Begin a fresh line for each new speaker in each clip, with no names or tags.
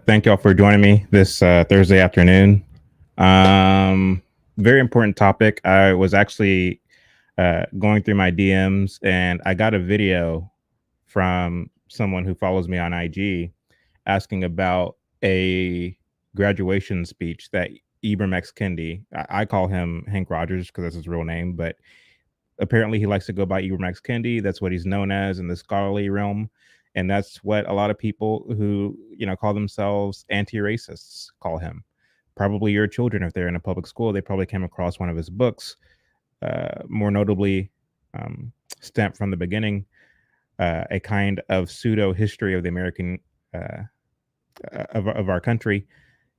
Thank y'all for joining me this Thursday afternoon. Um, Very important topic. I was actually going through my DMs and I got a video from someone who follows me on IG asking about a graduation speech that Eber Candy, I call him Hank Rogers because that's his real name, but apparently he likes to go by Eber Candy. That's what he's known as in the scholarly realm. And that's what a lot of people who, call themselves anti-racists call him. Probably your children, if they're in a public school, they probably came across one of his books, more notably Stamped from the Beginning, a kind of pseudo history of the American of our country.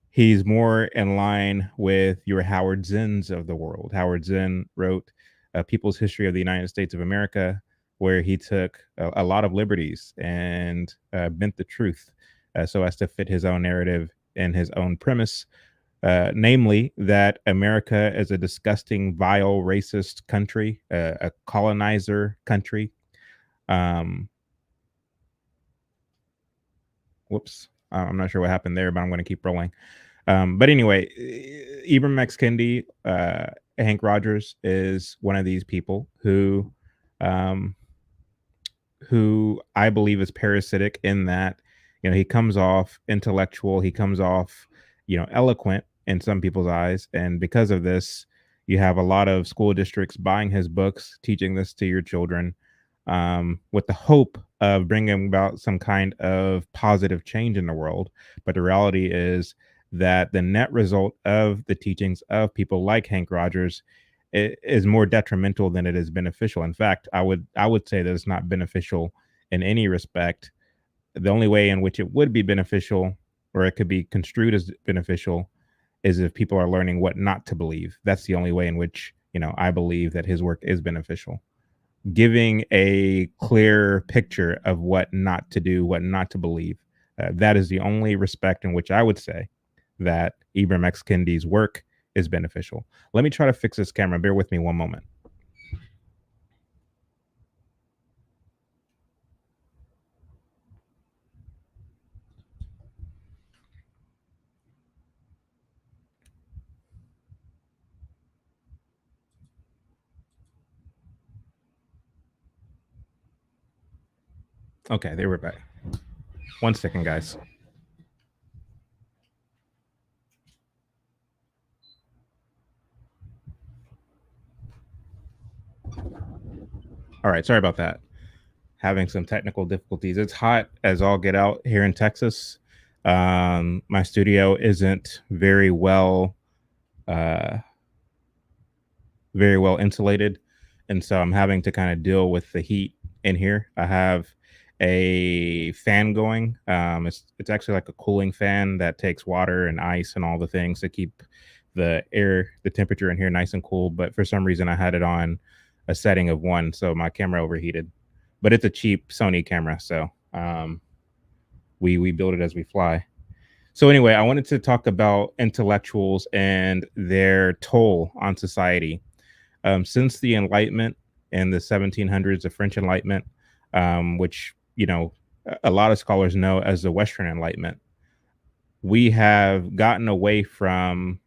He's more in line with your Howard Zinns of the world. Howard Zinn wrote People's History of the United States of America, where he took a lot of liberties and bent the truth so as to fit his own narrative and his own premise, namely that America is a disgusting, vile, racist country, a colonizer country. Um, Whoops. I'm not sure what happened there, but I'm going to keep rolling. But anyway, Ibram X. Kendi, Hank Rogers is one of these people um, who I believe is parasitic in that, he comes off intellectual, he comes off, eloquent in some people's eyes. And because of this, you have a lot of school districts buying his books, teaching this to your children, with the hope of bringing about some kind of positive change in the world. But the reality is that the net result of the teachings of people like Hank Rogers is more detrimental than it is beneficial. In fact, I would say that it's not beneficial in any respect. The only way in which it would be beneficial, or it could be construed as beneficial, is if people are learning what not to believe. That's the only way in which I believe that his work is beneficial. Giving a clear picture of what not to do, what not to believe. That is the only respect in which I would say that Ibram X. Kendi's work is beneficial. Let me try to fix this camera. Bear with me one moment. Okay, they were back. 1 second, guys. All right, sorry about that. Having some technical difficulties. It's hot as all get out here in Texas. My studio isn't uh, very well insulated, and so I'm having to kind of deal with the heat in here. I have a fan going. It's actually like a cooling fan that takes water and ice and all the things to keep the temperature in here nice and cool. But for some reason, I had it on a setting of 1, so my camera overheated. But it's a cheap Sony camera, so we build it as we fly. So anyway, I wanted to talk about intellectuals and their toll on society. Since the Enlightenment in the 1700s, the French Enlightenment, which a lot of scholars know as the Western Enlightenment, we have gotten away from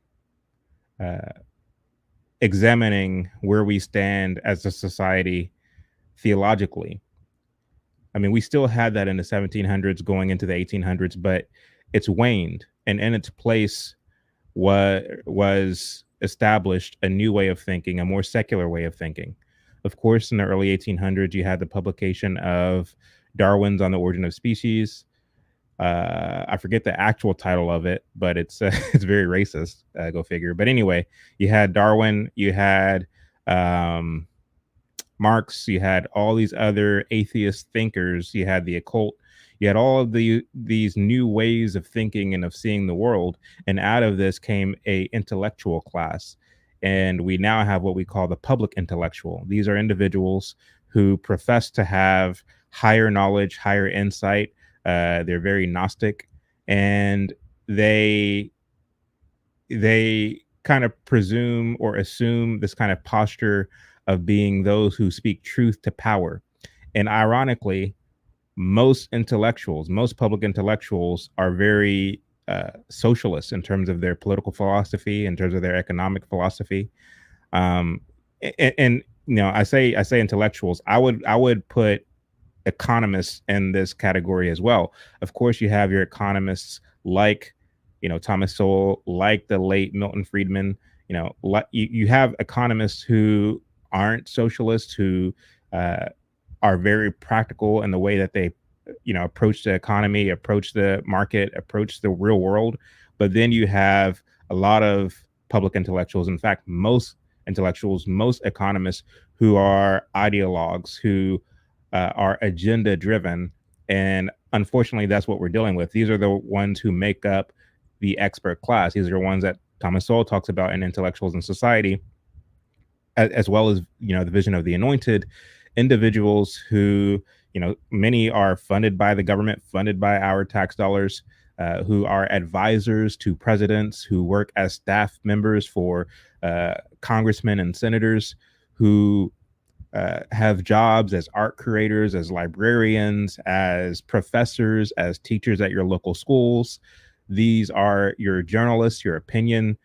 uh, examining where we stand as a society theologically. I mean, we still had that in the 1700s going into the 1800s, but it's waned, and in its place was established a new way of thinking, a more secular way of thinking. Of course, in the early 1800s, you had the publication of Darwin's On the Origin of Species. I forget the actual title of it, but it's it's very racist. Go figure. But anyway, you had Darwin, you had um, Marx, you had all these other atheist thinkers, you had the occult, you had all of these new ways of thinking and of seeing the world, and out of this came a intellectual class, and we now have what we call the public intellectual. These are individuals who profess to have higher knowledge, higher insight. They're very Gnostic, and they kind of presume or assume this kind of posture of being those who speak truth to power. And ironically, most intellectuals, most public intellectuals are very socialists in terms of their political philosophy, in terms of their economic philosophy. Um, and I say intellectuals. I would put economists in this category as well. Of course, you have your economists like Thomas Sowell, like the late Milton Friedman. You have economists who aren't socialists, who uh, are very practical in the way that they approach the economy, approach the market, approach the real world. But then you have a lot of public intellectuals, in fact most intellectuals, most economists, who are ideologues, who are agenda driven. And unfortunately, that's what we're dealing with. These are the ones who make up the expert class. These are the ones that Thomas Sowell talks about in Intellectuals in Society, as well as the vision of the anointed, individuals who many are funded by the government, funded by our tax dollars, who are advisors to presidents, who work as staff members for congressmen and senators, who have jobs as art curators, as librarians, as professors, as teachers at your local schools. These are your journalists, your opinion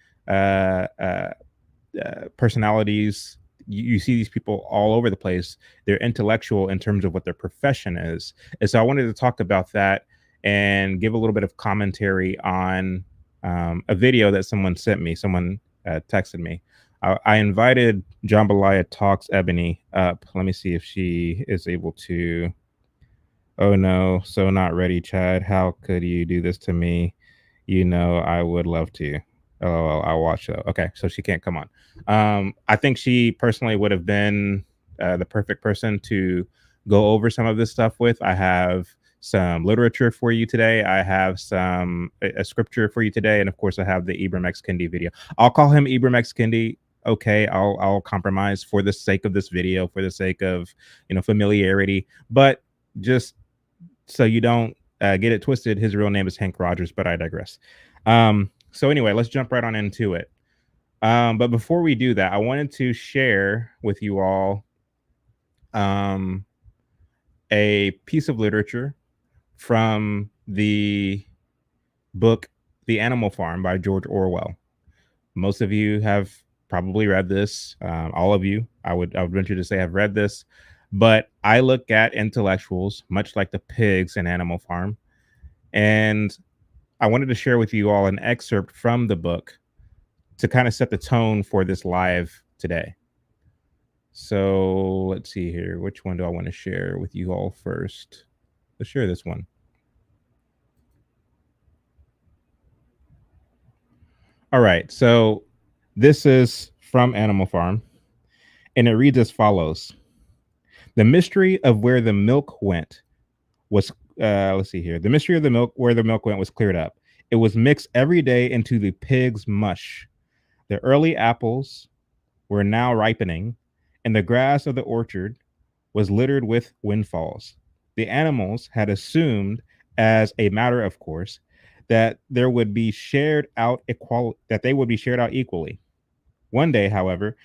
personalities. You see these people all over the place. They're intellectual in terms of what their profession is. And so I wanted to talk about that and give a little bit of commentary on a video that someone sent me. Someone texted me. I invited Jambalaya Talks Ebony up. Let me see if she is able to. Oh no, so not ready, Chad. How could you do this to me? I would love to. Oh, I'll watch though. Okay, so she can't come on. I think she personally would have been the perfect person to go over some of this stuff with. I have some literature for you today. I have a scripture for you today, and of course, I have the Eber Candy video. I'll call him Eber Candy. Okay, I'll compromise for the sake of this video, for the sake of familiarity, but just so you don't get it twisted, his real name is Hank Rogers, but I digress. So anyway, let's jump right on into it. But before we do that, I wanted to share with you all a piece of literature from the book The Animal Farm by George Orwell. Most of you have probably read this. All of you, I would venture to say, have read this. But I look at intellectuals much like the pigs in Animal Farm, and I wanted to share with you all an excerpt from the book to kind of set the tone for this live today. So let's see here. Which one do I want to share with you all first? Let's share this one. All right. So this is from Animal Farm, and it reads as follows. The mystery of where the milk went was, let's see here. The mystery of the milk, where the milk went, was cleared up. It was mixed every day into the pig's mush. The early apples were now ripening, and the grass of the orchard was littered with windfalls. The animals had assumed, as a matter of course, that there would be shared out that they would be shared out equally. One day, however,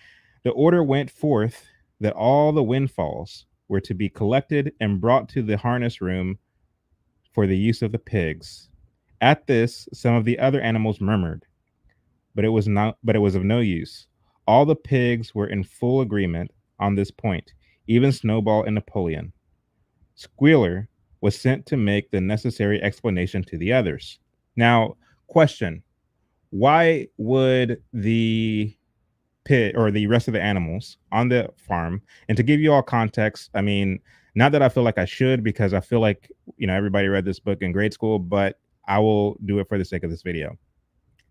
the order went forth that all the windfalls were to be collected and brought to the harness room for the use of the pigs. At this, some of the other animals murmured, but it was of no use. All the pigs were in full agreement on this point, even Snowball and Napoleon. Squealer was sent to make the necessary explanation to the others. Now, question: why would the pig or the rest of the animals on the farm? And to give you all context, I mean, not that I feel like I should, because I feel like everybody read this book in grade school, but I will do it for the sake of this video.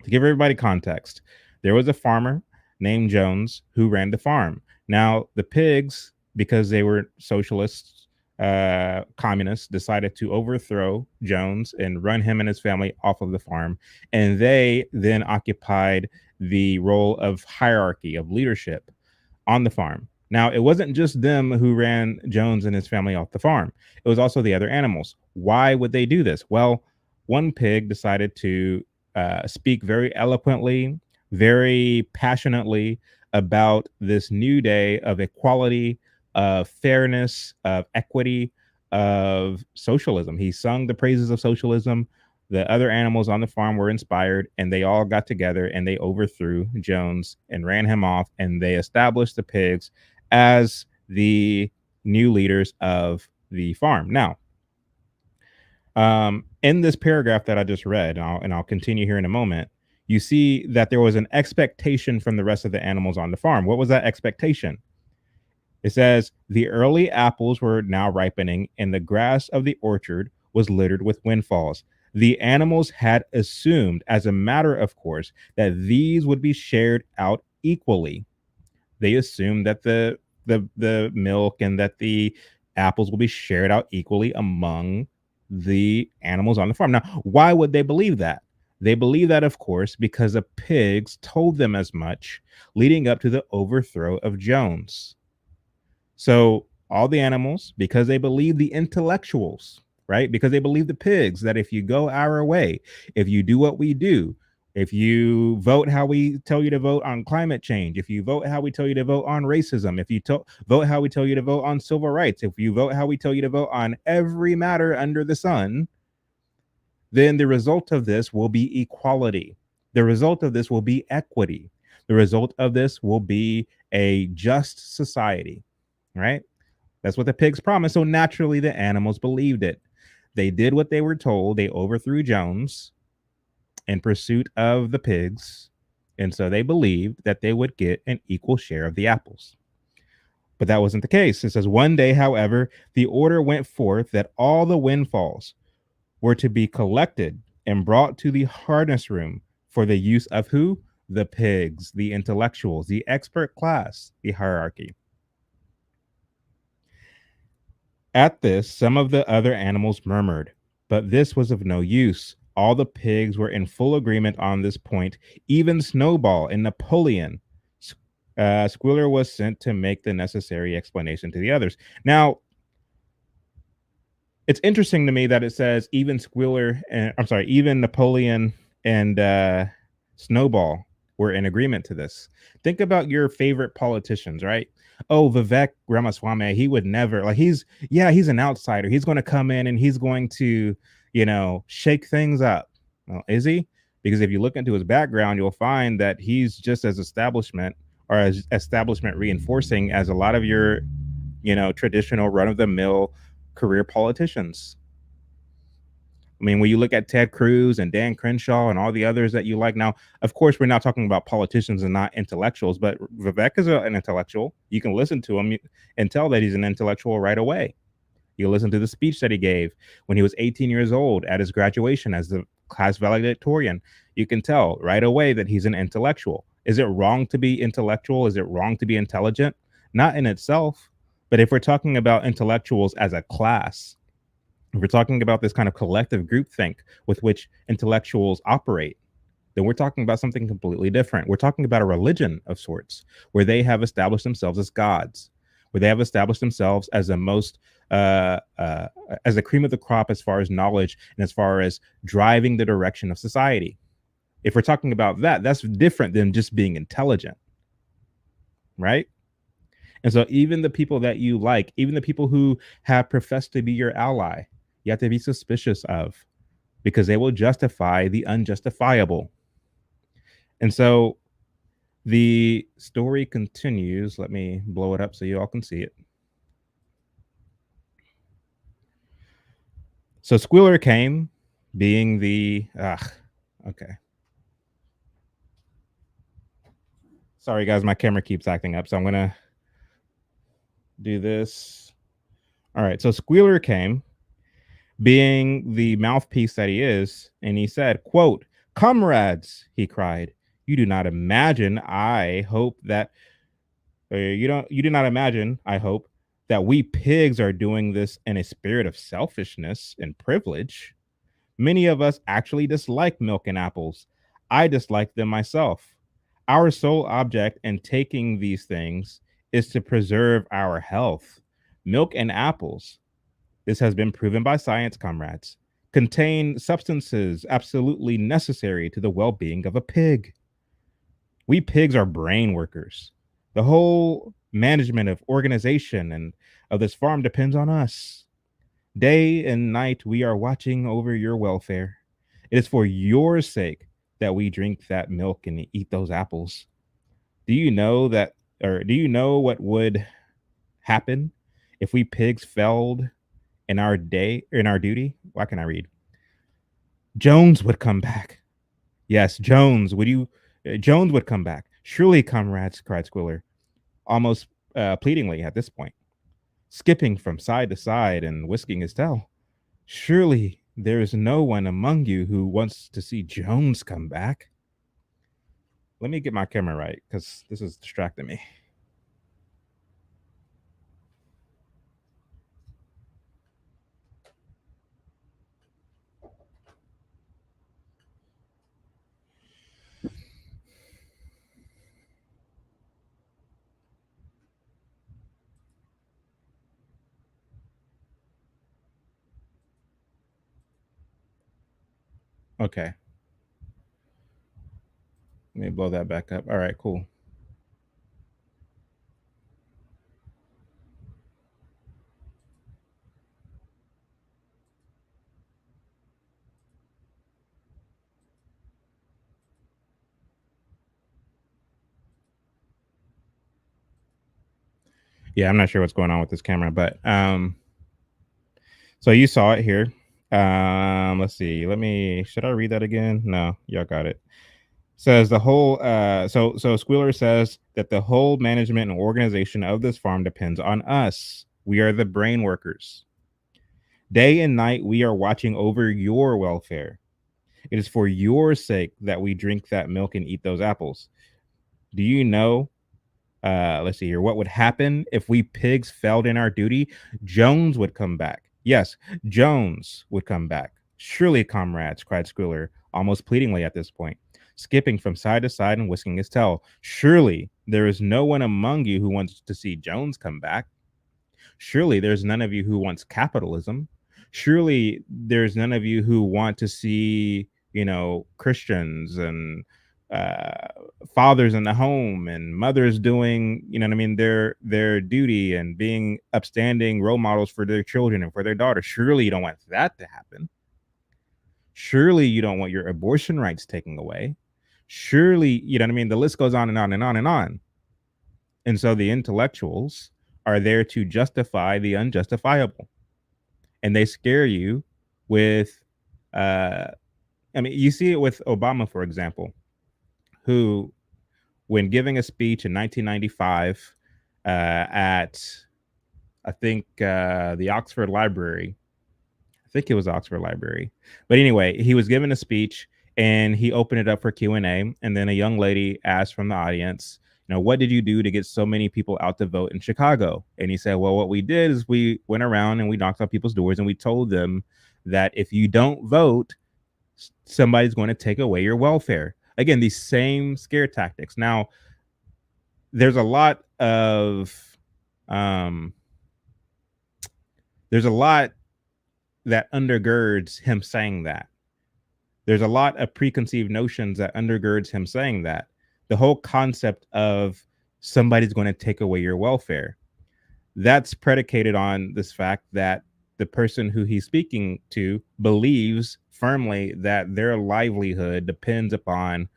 To give everybody context, there was a farmer named Jones who ran the farm. Now, the pigs, because they were socialists, communists, decided to overthrow Jones and run him and his family off of the farm. And they then occupied the role of hierarchy, of leadership on the farm. Now, it wasn't just them who ran Jones and his family off the farm. It was also the other animals. Why would they do this? Well, one pig decided to speak very eloquently, very passionately about this new day of equality, of fairness, of equity, of socialism. He sung the praises of socialism The other animals on the farm were inspired, and they all got together and they overthrew Jones and ran him off, and they established the pigs as the new leaders of the farm. Now, in this paragraph that I just read, and I'll continue here in a moment, you see that there was an expectation from the rest of the animals on the farm. What was that expectation? It says, the early apples were now ripening, and the grass of the orchard was littered with windfalls. The animals had assumed, as a matter of course, that these would be shared out equally. They assumed that the milk and that the apples will be shared out equally among the animals on the farm. Now, why would they believe that? They believe that, of course, because the pigs told them as much leading up to the overthrow of Jones. So all the animals, because they believe the intellectuals, right? Because they believe the pigs, that if you go our way, if you do what we do, if you vote how we tell you to vote on climate change, if you vote how we tell you to vote on racism, if you vote how we tell you to vote on civil rights, if you vote how we tell you to vote on every matter under the sun, then the result of this will be equality. The result of this will be equity. The result of this will be a just society, right? That's what the pigs promised. So naturally, the animals believed it. They did what they were told. They overthrew Jones in pursuit of the pigs. And so they believed that they would get an equal share of the apples. But that wasn't the case. It says, one day, however, the order went forth that all the windfalls were to be collected and brought to the harness room for the use of who? The pigs, the intellectuals, the expert class, the hierarchy. At this, some of the other animals murmured, but this was of no use. All the pigs were in full agreement on this point. Even Snowball and Napoleon. Squealer was sent to make the necessary explanation to the others. Now, it's interesting to me that it says even Squealer and even Napoleon and Snowball were in agreement to this. Think about your favorite politicians, right? Oh, Vivek Ramaswamy, he would never he's an outsider. He's going to come in and he's going to, shake things up. Well, is he? Because if you look into his background, you'll find that he's just as establishment reinforcing as a lot of your, traditional run of the mill career politicians. I mean, when you look at Ted Cruz and Dan Crenshaw and all the others that you like now, of course, we're not talking about politicians and not intellectuals, but Vivek is an intellectual. You can listen to him and tell that he's an intellectual right away. You listen to the speech that he gave when he was 18 years old at his graduation as the class valedictorian. You can tell right away that he's an intellectual. Is it wrong to be intellectual? Is it wrong to be intelligent? Not in itself. But if we're talking about intellectuals as a class, if we're talking about this kind of collective groupthink with which intellectuals operate, then we're talking about something completely different. We're talking about a religion of sorts where they have established themselves as gods, where they have established themselves as the most, as the cream of the crop as far as knowledge and as far as driving the direction of society. If we're talking about that, that's different than just being intelligent, right? And so even the people that you like, even the people who have professed to be your ally, you have to be suspicious of, because they will justify the unjustifiable. And so the story continues. Let me blow it up so you all can see it. So Squealer came, being the okay. Sorry guys, my camera keeps acting up, so I'm gonna do this. All right, so Squealer came, being the mouthpiece that he is, and he said, quote, "Comrades," he cried, "you do not imagine, I hope that you do not imagine, I hope, that we pigs are doing this in a spirit of selfishness and privilege. Many of us actually dislike milk and apples. I dislike them myself. Our sole object in taking these things is to preserve our health. Milk and apples, this has been proven by science, comrades, contain substances absolutely necessary to the well-being of a pig. We pigs are brain workers. The whole management of organization and of this farm depends on us. Day and night, we are watching over your welfare. It is for your sake that we drink that milk and eat those apples. Do you know that, or do you know what would happen if we pigs failed in our duty? Why can I read? Jones would come back. Yes, Jones, would you? Jones would come back. Surely, comrades, cried Squiller, almost pleadingly at this point, skipping from side to side and whisking his tail. Surely there is no one among you who wants to see Jones come back. Let me get my camera right because this is distracting me. Okay, let me blow that back up. All right, cool. Yeah, I'm not sure what's going on with this camera, but so you saw it here. Let's see. Let me. Should I read that again? No, y'all got it. Says the whole. So Squealer says that the whole management and organization of this farm depends on us. We are the brain workers. Day and night, we are watching over your welfare. It is for your sake that we drink that milk and eat those apples. Do you know? Let's see here. What would happen if we pigs failed in our duty? Jones would come back. Yes, Jones would come back. Surely, comrades, cried Squealer, almost pleadingly at this point, skipping from side to side and whisking his tail. Surely there is no one among you who wants to see Jones come back. Surely there's none of you who wants capitalism. Surely there's none of you who want to see, Christians and uh, fathers in the home and mothers doing, what I mean, their duty and being upstanding role models for their children and for their daughters. Surely you don't want that to happen. Surely you don't want your abortion rights taken away. Surely, you know what I mean? The list goes on and on and on and on. And so the intellectuals are there to justify the unjustifiable. And they scare you with, uh, I mean, you see it with Obama, for example, who, when giving a speech in 1995 at, I think, the Oxford Library, I think it was Oxford Library. But anyway, he was giving a speech and he opened it up for Q&A, and then a young lady asked from the audience, what did you do to get so many people out to vote in Chicago? And he said, well, what we did is we went around and we knocked on people's doors and we told them that if you don't vote, somebody's going to take away your welfare. Again, these same scare tactics. Now, there's a lot of um there's a lot that undergirds him saying that. There's a lot of preconceived notions that undergirds him saying that. The whole concept of somebody's going to take away your welfare, that's predicated on this fact that the person who he's speaking to believes firmly that their livelihood depends upon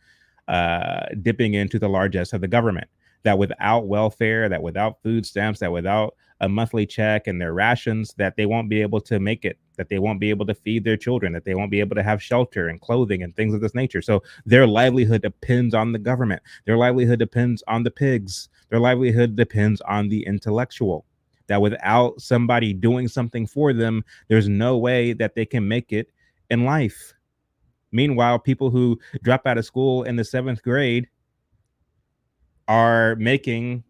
dipping into the largesse of the government. That without welfare, that without food stamps, that without a monthly check and their rations, that they won't be able to make it, that they won't be able to feed their children, that they won't be able to have shelter and clothing and things of this nature. So their livelihood depends on the government. Their livelihood depends on the pigs. Their livelihood depends on the intellectual. That without somebody doing something for them, there's no way that they can make it in life. Meanwhile, people who drop out of school in the 7th grade are making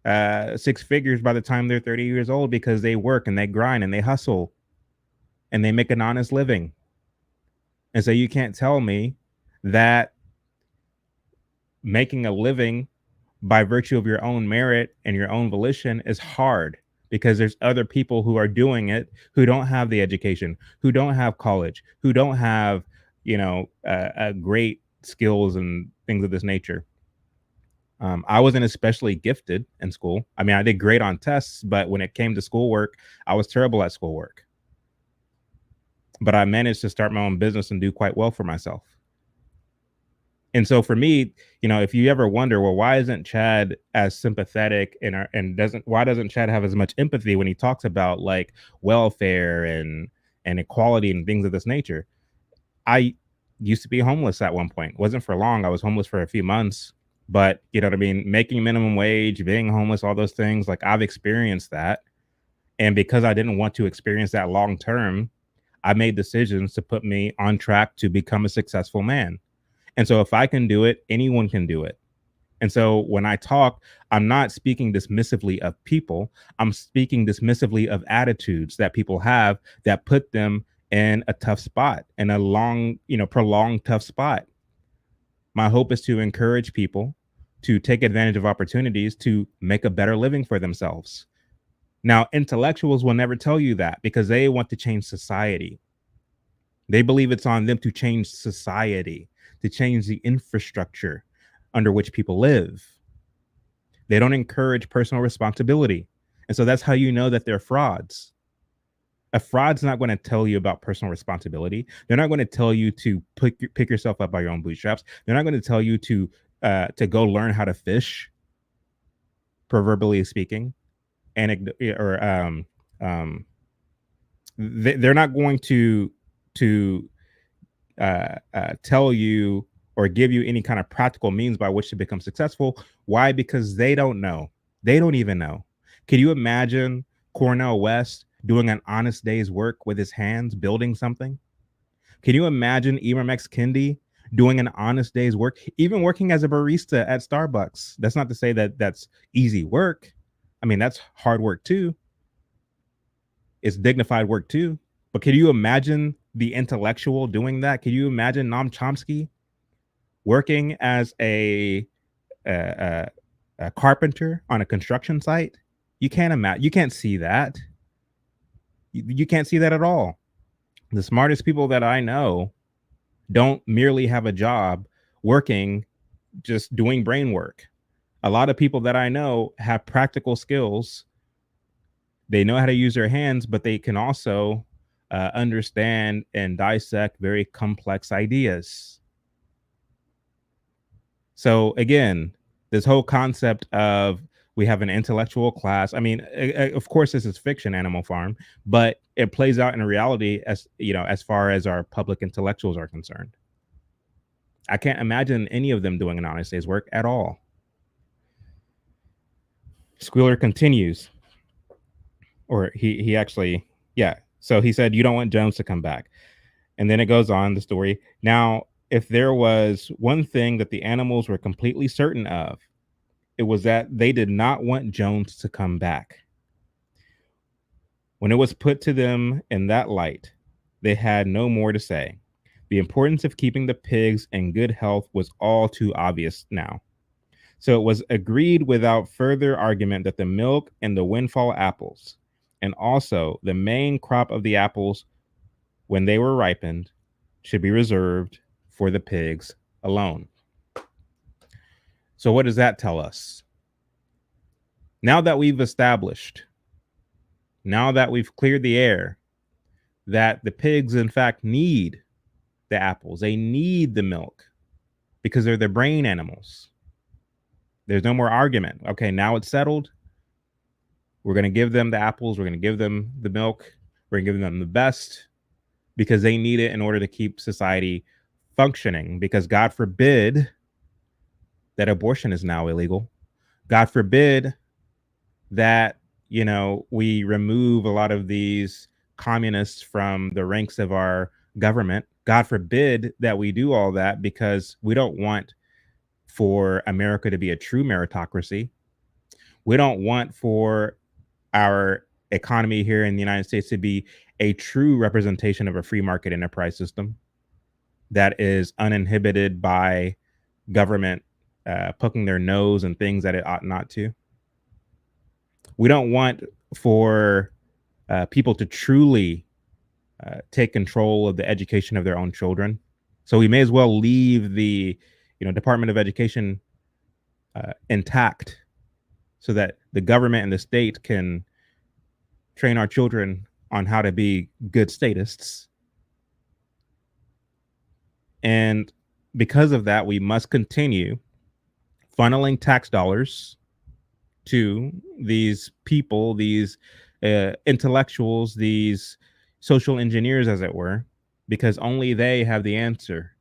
6 figures by the time they're 30 years old because they work and they grind and they hustle and they make an honest living. And so you can't tell me that making a living by virtue of your own merit and your own volition is hard, because there's other people who are doing it who don't have the education, who don't have college, who don't have, great skills and things of this nature. I wasn't especially gifted in school. I mean, I did great on tests, but when it came to schoolwork, I was terrible at schoolwork. but I managed to start my own business and do quite well for myself. And so for me, if you ever wonder, well, why isn't Chad as sympathetic and doesn't why doesn't Chad have as much empathy when he talks about like welfare and equality and things of this nature? I used to be homeless at one point. It wasn't for long. I was homeless for a few months, but you know what I mean? Making minimum wage, being homeless, all those things, like I've experienced that. And because I didn't want to experience that long term, I made decisions to put me on track to become a successful man. And so if I can do it, anyone can do it. And so when I talk, I'm not speaking dismissively of people. I'm speaking dismissively of attitudes that people have that put them in a tough spot, in a long, prolonged tough spot. My hope is to encourage people to take advantage of opportunities to make a better living for themselves. Now, intellectuals will never tell you that because they want to change society. They believe it's on them to change society, to change the infrastructure under which people live. They don't encourage personal responsibility. And so that's how you know that they're frauds. A fraud's not going to tell you about personal responsibility. They're not going to tell you to pick yourself up by your own bootstraps. They're not going to tell you to go learn how to fish, proverbially speaking, or they're not going to tell you or give you any kind of practical means by which to become successful. Why? Because they don't know. They don't even know. Can you imagine Cornell West doing an honest day's work with his hands, building something? Can you imagine Eber Candy doing an honest day's work, even working as a barista at Starbucks? That's not to say that that's easy work. I mean, that's hard work too. It's dignified work too. But can you imagine the intellectual doing that? Can you imagine Noam Chomsky working as a carpenter on a construction site? You can't imagine. You can't see that. You can't see that at all. The smartest people that I know don't merely have a job working, just doing brain work. A lot of people that I know have practical skills. They know how to use their hands, but they can also understand and dissect very complex ideas. So again, this whole concept of we have an intellectual class. I mean, of course, this is fiction, Animal Farm, but it plays out in reality as far as our public intellectuals are concerned. I can't imagine any of them doing an honest day's work at all. Squealer continues, or he actually, yeah. So he said, you don't want Jones to come back. And then it goes on the story. Now, if there was one thing that the animals were completely certain of, it was that they did not want Jones to come back. When it was put to them in that light, they had no more to say. The importance of keeping the pigs in good health was all too obvious now. So it was agreed without further argument that the milk and the windfall apples, and also the main crop of the apples when they were ripened, should be reserved for the pigs alone. So what does that tell us? Now that we've established, now that we've cleared the air, that the pigs in fact need the apples, they need the milk because they're the brain animals. There's no more argument. Okay, now it's settled. We're going to give them the apples. We're going to give them the milk. We're going to give them the best because they need it in order to keep society functioning. Because God forbid that abortion is now illegal. God forbid that, we remove a lot of these communists from the ranks of our government. God forbid that we do all that because we don't want for America to be a true meritocracy. We don't want for our economy here in the United States to be a true representation of a free market enterprise system that is uninhibited by government poking their nose and things that it ought not to. We don't want for people to truly take control of the education of their own children. So we may as well leave the Department of Education intact so that the government and the state can train our children on how to be good statists. And because of that, we must continue funneling tax dollars to these people, these intellectuals, these social engineers, as it were, because only they have the answer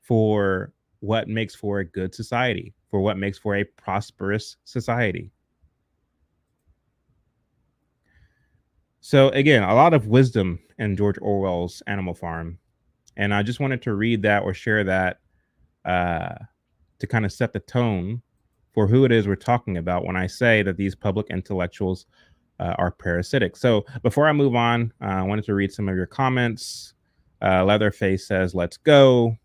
for what makes for a good society, for what makes for a prosperous society. So, again, a lot of wisdom in George Orwell's Animal Farm. And I just wanted to read that or share that uh, to kind of set the tone for who it is we're talking about when I say that these public intellectuals are parasitic. So before I move on, I wanted to read some of your comments. Leatherface says, let's go.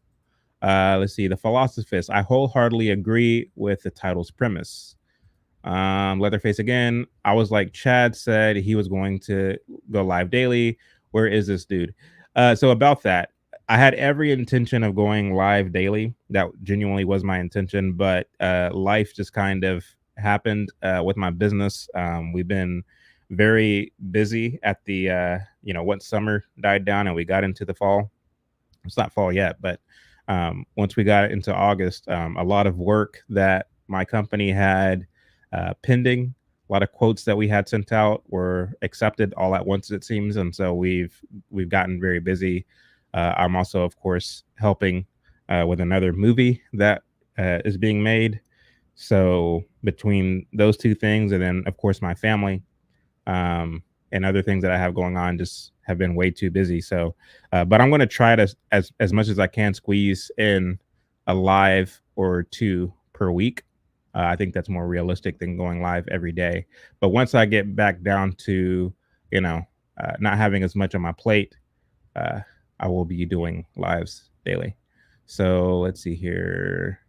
Let's see. The Philosophist, I wholeheartedly agree with the title's premise. Leatherface again. I was like Chad said he was going to go live daily. Where is this dude? So about that, I had every intention of going live daily. That genuinely was my intention, but life just kind of happened with my business. We've been very busy at the once summer died down and we got into the fall. It's not fall yet, but once we got into August, a lot of work that my company had pending, a lot of quotes that we had sent out were accepted all at once, it seems, and so we've gotten very busy. I'm also, of course, helping with another movie that is being made. So between those two things, and then of course my family, and other things that I have going on, just have been way too busy. So, but I'm going to try to, as much as I can, squeeze in a live or two per week. I think that's more realistic than going live every day. But once I get back down to, not having as much on my plate, uh, I will be doing lives daily. So let's see here.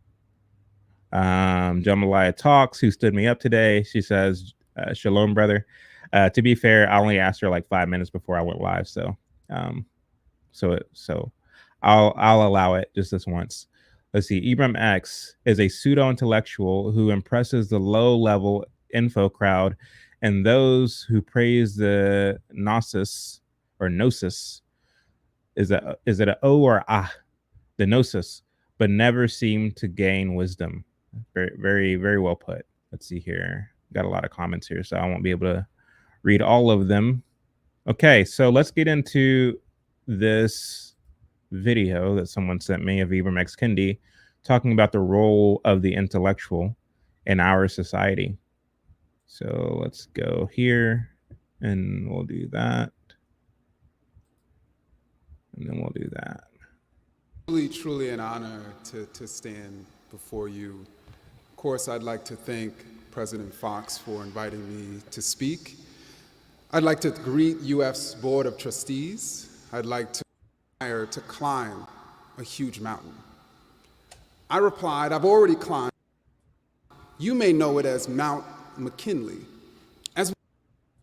Jamaliah Talks, who stood me up today. She says, Shalom, brother. To be fair, I only asked her like 5 minutes before I went live. So, um, so I'll allow it just this once. Let's see. Ibram X is a pseudo intellectual who impresses the low level info crowd and those who praise the gnosis or gnosis. Is it a O or ah? The gnosis, but never seem to gain wisdom. Very, very, very well put. Let's see here. Got a lot of comments here, so I won't be able to read all of them. Okay, so let's get into this video that someone sent me of Eber Candy talking about the role of the intellectual in our society. So let's go here and we'll do that. And then we'll do that.
Truly an honor to stand before you. Of course, I'd like to thank President Fox for inviting me to speak. I'd like to greet UF's Board of Trustees. I'd like to climb a huge mountain. I replied, I've already climbed. You may know it as Mount McKinley. As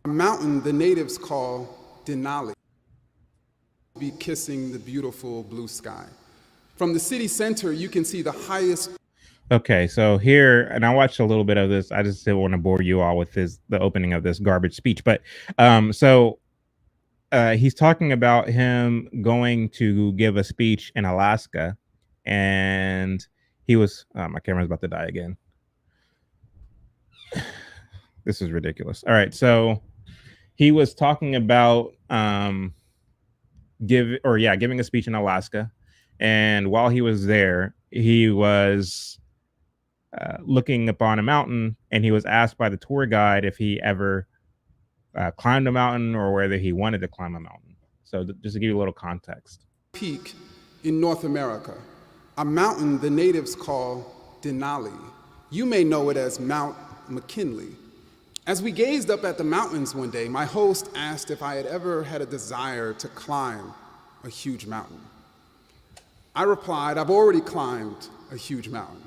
a mountain the natives call Denali. Be kissing the beautiful blue sky. From the city center, you can see the highest.
Okay, so here, and I watched a little bit of this. I just didn't want to bore you all with the opening of this garbage speech. But he's talking about him going to give a speech in Alaska, and he was, my camera's about to die again. This is ridiculous. All right, so he was talking about giving a speech in Alaska, and while he was there, he was looking upon a mountain, and he was asked by the tour guide if he ever climbed a mountain or whether he wanted to climb a mountain. So just to give you a little context.
Peak in North America, a mountain the natives call Denali. You may know it as Mount McKinley. As we gazed up at the mountains one day, my host asked if I had ever had a desire to climb a huge mountain. I replied, I've already climbed a huge mountain.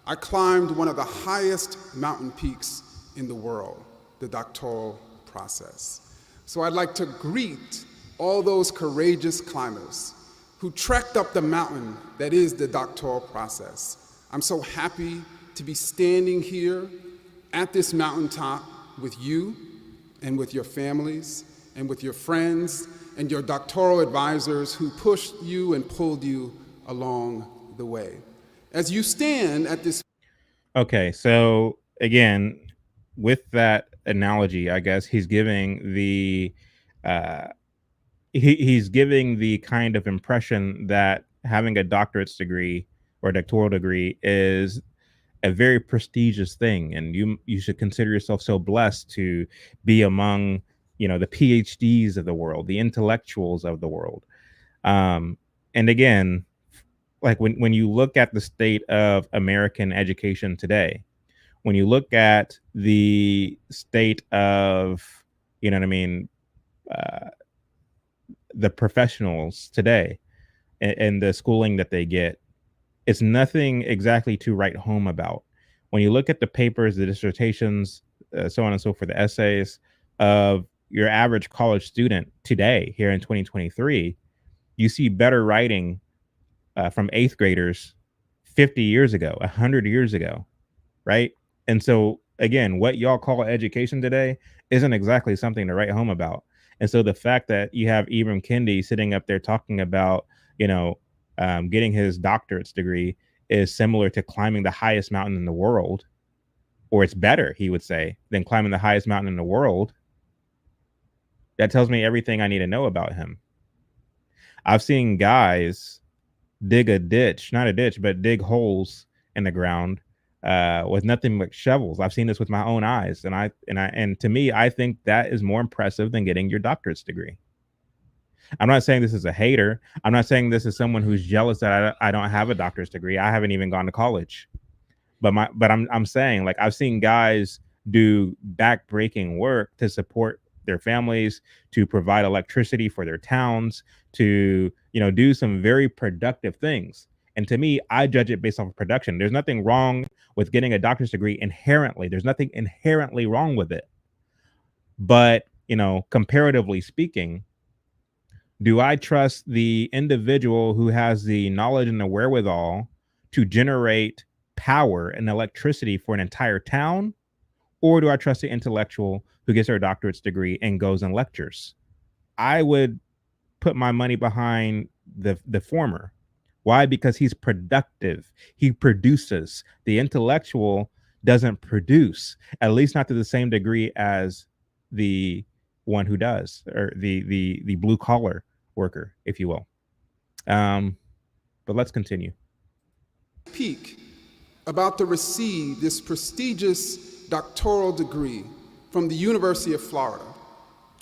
I climbed one of the highest mountain peaks in the world, the doctoral process. So I'd like to greet all those courageous climbers who trekked up the mountain that is the doctoral process. I'm so happy to be standing here at this mountaintop with you and with your families and with your friends and your doctoral advisors who pushed you and pulled you along the way. As you stand at this
Okay, so again, with that analogy, I guess he's giving the uh, he's giving the kind of impression that having a doctorate's degree or doctoral degree is a very prestigious thing, and you should consider yourself so blessed to be among the PhDs of the world, the intellectuals of the world. And again, like when you look at the state of American education today, when you look at the state of you know what I mean, uh, the professionals today and the schooling that they get, it's nothing exactly to write home about. When you look at the papers, the dissertations, so on and so forth, the essays of your average college student today, here in 2023, you see better writing from eighth graders 50 years ago, 100 years ago, right? And so, again, what y'all call education today isn't exactly something to write home about. And so, the fact that you have Eber Candy sitting up there talking about, getting his doctorate's degree is similar to climbing the highest mountain in the world, or it's better, he would say, than climbing the highest mountain in the world. That tells me everything I need to know about him. I've seen guys dig a ditch, not a ditch, but dig holes in the ground with nothing but shovels. I've seen this with my own eyes, and to me, I think that is more impressive than getting your doctorate's degree. I'm not saying this is a hater. I'm not saying this is someone who's jealous that I don't have a doctor's degree. I haven't even gone to college. But I'm saying, like, I've seen guys do backbreaking work to support their families, to provide electricity for their towns, to do some very productive things. And to me, I judge it based off of production. There's nothing wrong with getting a doctor's degree inherently. There's nothing inherently wrong with it. But comparatively speaking, do I trust the individual who has the knowledge and the wherewithal to generate power and electricity for an entire town? Or do I trust the intellectual who gets their doctorate's degree and goes and lectures? I would put my money behind the former. Why? Because he's productive. He produces. The intellectual doesn't produce, at least not to the same degree as the one who does, or the blue collar worker, if you will. But let's continue.
Peak about to receive this prestigious doctoral degree from the University of Florida,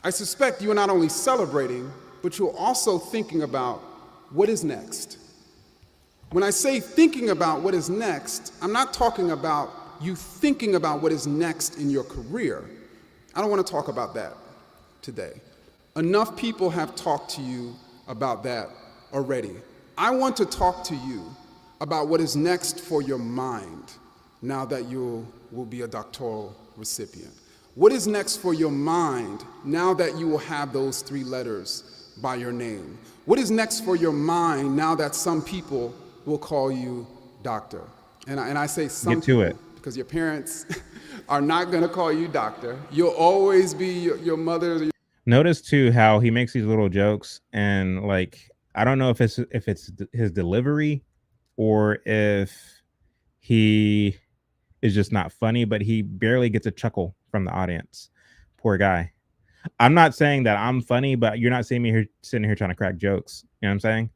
I suspect you are not only celebrating, but you're also thinking about what is next. When I say thinking about what is next, I'm not talking about you thinking about what is next in your career. I don't want to talk about that today. Enough people have talked to you about that already. I want to talk to you about what is next for your mind now that you will be a doctoral recipient. What is next for your mind now that you will have those three letters by your name? What is next for your mind now that some people will call you doctor? And I say some
Get to
people,
it.
because your parents are not going to call you doctor. You'll always be your mother.
Notice too how he makes these little jokes, and like, I don't know if it's his delivery or if he is just not funny, but he barely gets a chuckle from the audience. Poor guy. I'm not saying that I'm funny, but you're not seeing me here sitting here trying to crack jokes. You know what I'm saying?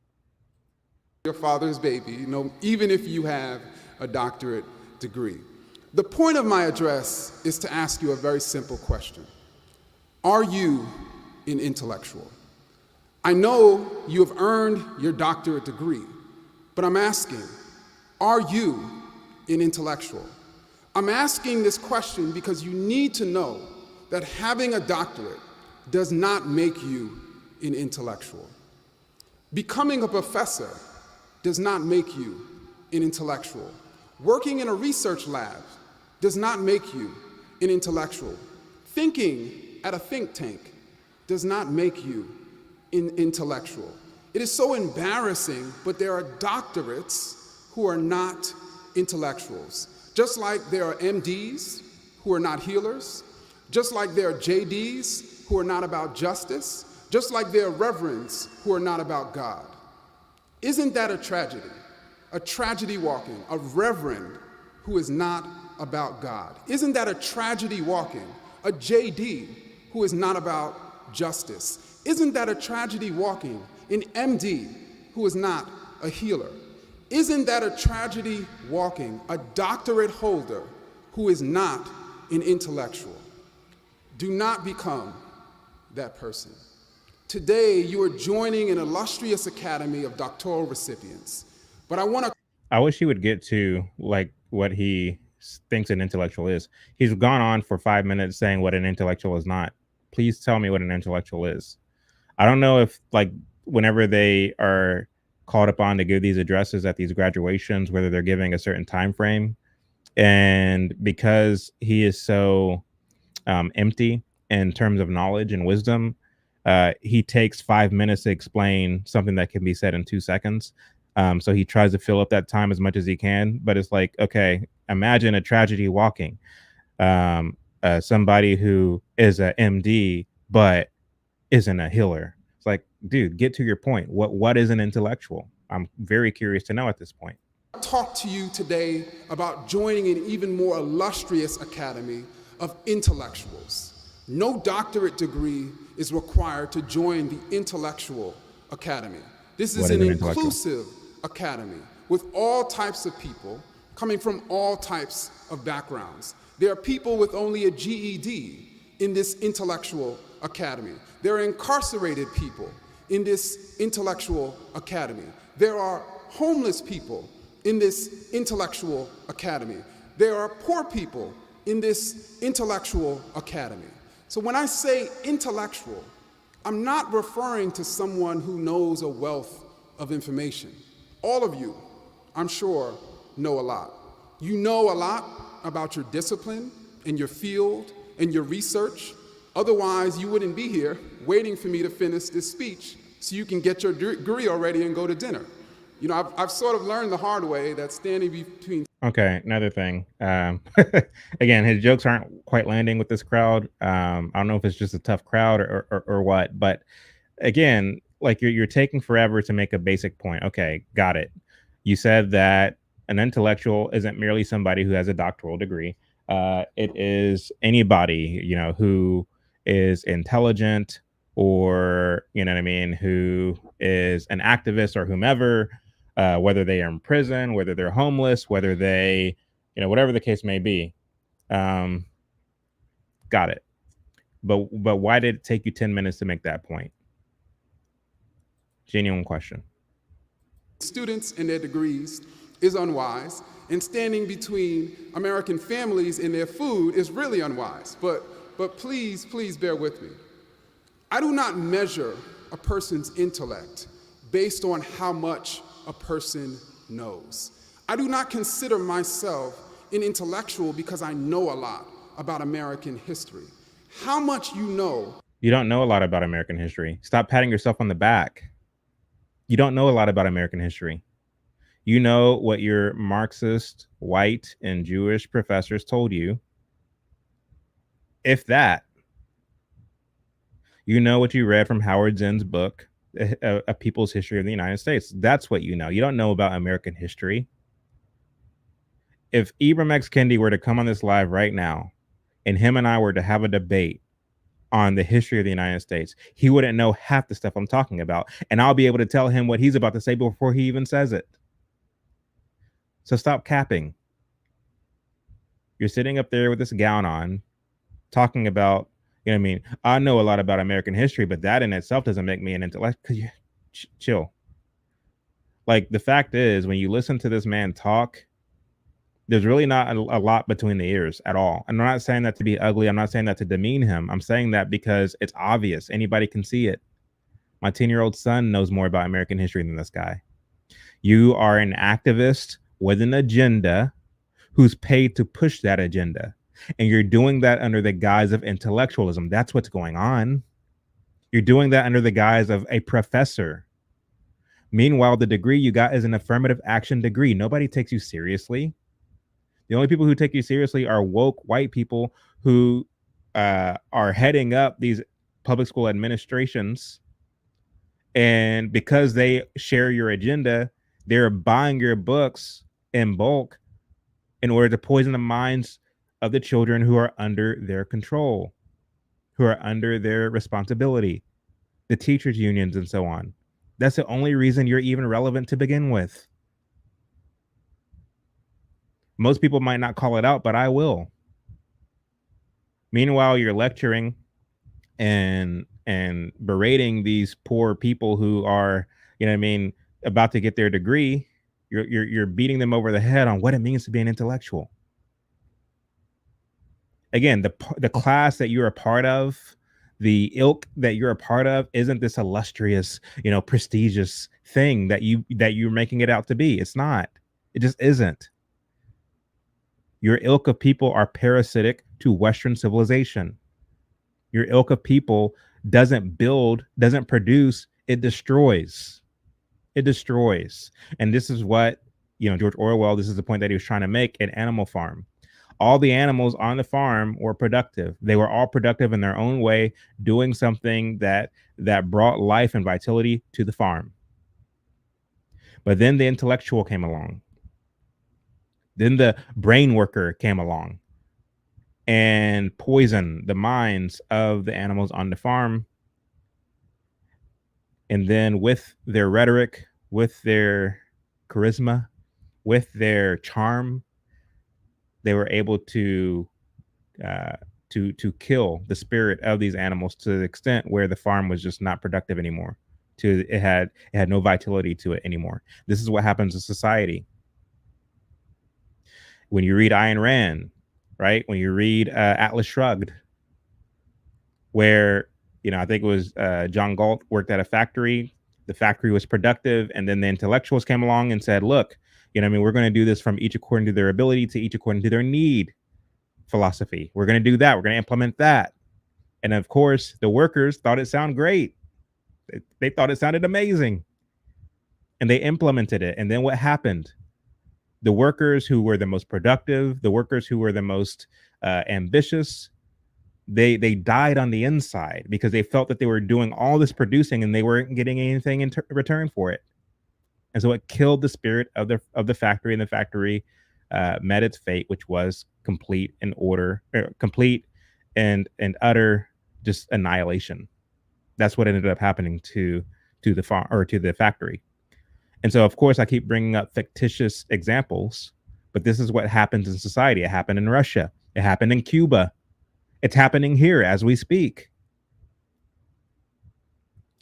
Your father's baby, even if you have a doctorate degree. The point of my address is to ask you a very simple question. Are you an intellectual? I know you have earned your doctorate degree, but I'm asking, are you an intellectual? I'm asking this question because you need to know that having a doctorate does not make you an intellectual. Becoming a professor does not make you an intellectual. Working in a research lab does not make you an intellectual. Thinking at a think tank does not make you an intellectual. It is so embarrassing, but there are doctorates who are not intellectuals. Just like there are MDs who are not healers, just like there are JDs who are not about justice, just like there are reverends who are not about God. Isn't that a tragedy? A tragedy walking, a reverend who is not about God. Isn't that a tragedy walking? A JD who is not about justice. Isn't that a tragedy walking? An MD who is not a healer. Isn't that a tragedy walking? A doctorate holder who is not an intellectual. Do not become that person. Today, you are joining an illustrious academy of doctoral recipients. But
I wish he would get to like what he thinks an intellectual is. He's gone on for 5 minutes saying what an intellectual is not. Please tell me what an intellectual is. I don't know if like whenever they are called upon to give these addresses at these graduations, whether they're giving a certain time frame, and because he is so empty in terms of knowledge and wisdom, he takes 5 minutes to explain something that can be said in 2 seconds. So he tries to fill up that time as much as he can, but it's like, okay, imagine a tragedy walking, somebody who is a MD but isn't a healer. It's like, dude, get to your point. What is an intellectual? I'm very curious to know at this point.
talk to you today about joining an even more illustrious academy of intellectuals. No doctorate degree is required to join the Intellectual Academy. This is an inclusive academy with all types of people coming from all types of backgrounds. There are people with only a GED in this Intellectual Academy. There are incarcerated people in this Intellectual Academy. There are homeless people in this Intellectual Academy. There are poor people in this Intellectual Academy. So when I say intellectual, I'm not referring to someone who knows a wealth of information. All of you, I'm sure, know a lot. You know a lot about your discipline and your field and your research. Otherwise, you wouldn't be here waiting for me to finish this speech so you can get your degree already and go to dinner. You know, I've sort of learned the hard way that standing between...
Okay, another thing. Again, his jokes aren't quite landing with this crowd. I don't know if it's just a tough crowd or what, but again, like you're taking forever to make a basic point. Okay, got it. You said that an intellectual isn't merely somebody who has a doctoral degree. It is anybody, you know, who is intelligent or, you know what I mean, who is an activist or whomever, whether they are in prison, whether they're homeless, whether they, you know, whatever the case may be. Um, got it. But why did it take you 10 minutes to make that point? Genuine question.
Students and their degrees is unwise, and standing between American families and their food is really unwise. But please bear with me. I do not measure a person's intellect based on how much a person knows. I do not consider myself an intellectual because I know a lot about American history. How much you know...
You don't know a lot about American history. Stop patting yourself on the back. You don't know a lot about American history. You know what your Marxist, white, and Jewish professors told you. If that. You know what you read from Howard Zinn's book, A People's History of the United States. That's what you know. You don't know about American history. If Eber Candy were to come on this live right now, and him and I were to have a debate on the history of the United States, he wouldn't know half the stuff I'm talking about. And I'll be able to tell him what he's about to say before he even says it. So stop capping. You're sitting up there with this gown on, talking about, you know what I mean? I know a lot about American history, but that in itself doesn't make me an intellect. Chill. Like, the fact is, when you listen to this man talk, there's really not a lot between the ears at all. And I'm not saying that to be ugly. I'm not saying that to demean him. I'm saying that because it's obvious. Anybody can see it. My 10-year-old son knows more about American history than this guy. You are an activist with an agenda who's paid to push that agenda. And you're doing that under the guise of intellectualism. That's what's going on. You're doing that under the guise of a professor. Meanwhile, the degree you got is an affirmative action degree. Nobody takes you seriously. The only people who take you seriously are woke white people who are heading up these public school administrations And because they share your agenda, they're buying your books in bulk in order to poison the minds of the children who are under their control, who are under their responsibility, the teachers' unions, and so on. That's the only reason you're even relevant to begin with. Most people might not call it out, but I will. Meanwhile, you're lecturing and berating these poor people who are, you know what I mean, about to get their degree. You're beating them over the head on what it means to be an intellectual. Again, the class that you're a part of, the ilk that you're a part of, isn't this illustrious, prestigious thing that you're making it out to be. It's not. It just isn't. Your ilk of people are parasitic to Western civilization. Your ilk of people doesn't build, doesn't produce, it destroys. It destroys. And this is what, George Orwell, this is the point that he was trying to make in Animal Farm. All the animals on the farm were productive. They were all productive in their own way, doing something that brought life and vitality to the farm. But then the intellectual came along. Then the brain worker came along and poisoned the minds of the animals on the farm. And then with their rhetoric, with their charisma, with their charm, they were able to kill the spirit of these animals to the extent where the farm was just not productive anymore. It had no vitality to it anymore. This is what happens in society. When you read Ayn Rand, right? When you read Atlas Shrugged, where I think it was John Galt worked at a factory. The factory was productive, and then the intellectuals came along and said, "Look, we're going to do this from each according to their ability to each according to their need." Philosophy. We're going to do that. We're going to implement that. And of course, the workers thought it sounded great. They thought it sounded amazing. And they implemented it. And then what happened? The workers who were the most productive, the workers who were the most ambitious, they died on the inside because they felt that they were doing all this producing and they weren't getting anything in return for it. And so it killed the spirit of the factory, and the factory met its fate, which was complete and utter just annihilation. That's what ended up happening to the farm, or to the factory. And so, of course, I keep bringing up fictitious examples, but this is what happens in society. It happened in Russia. It happened in Cuba. It's happening here as we speak.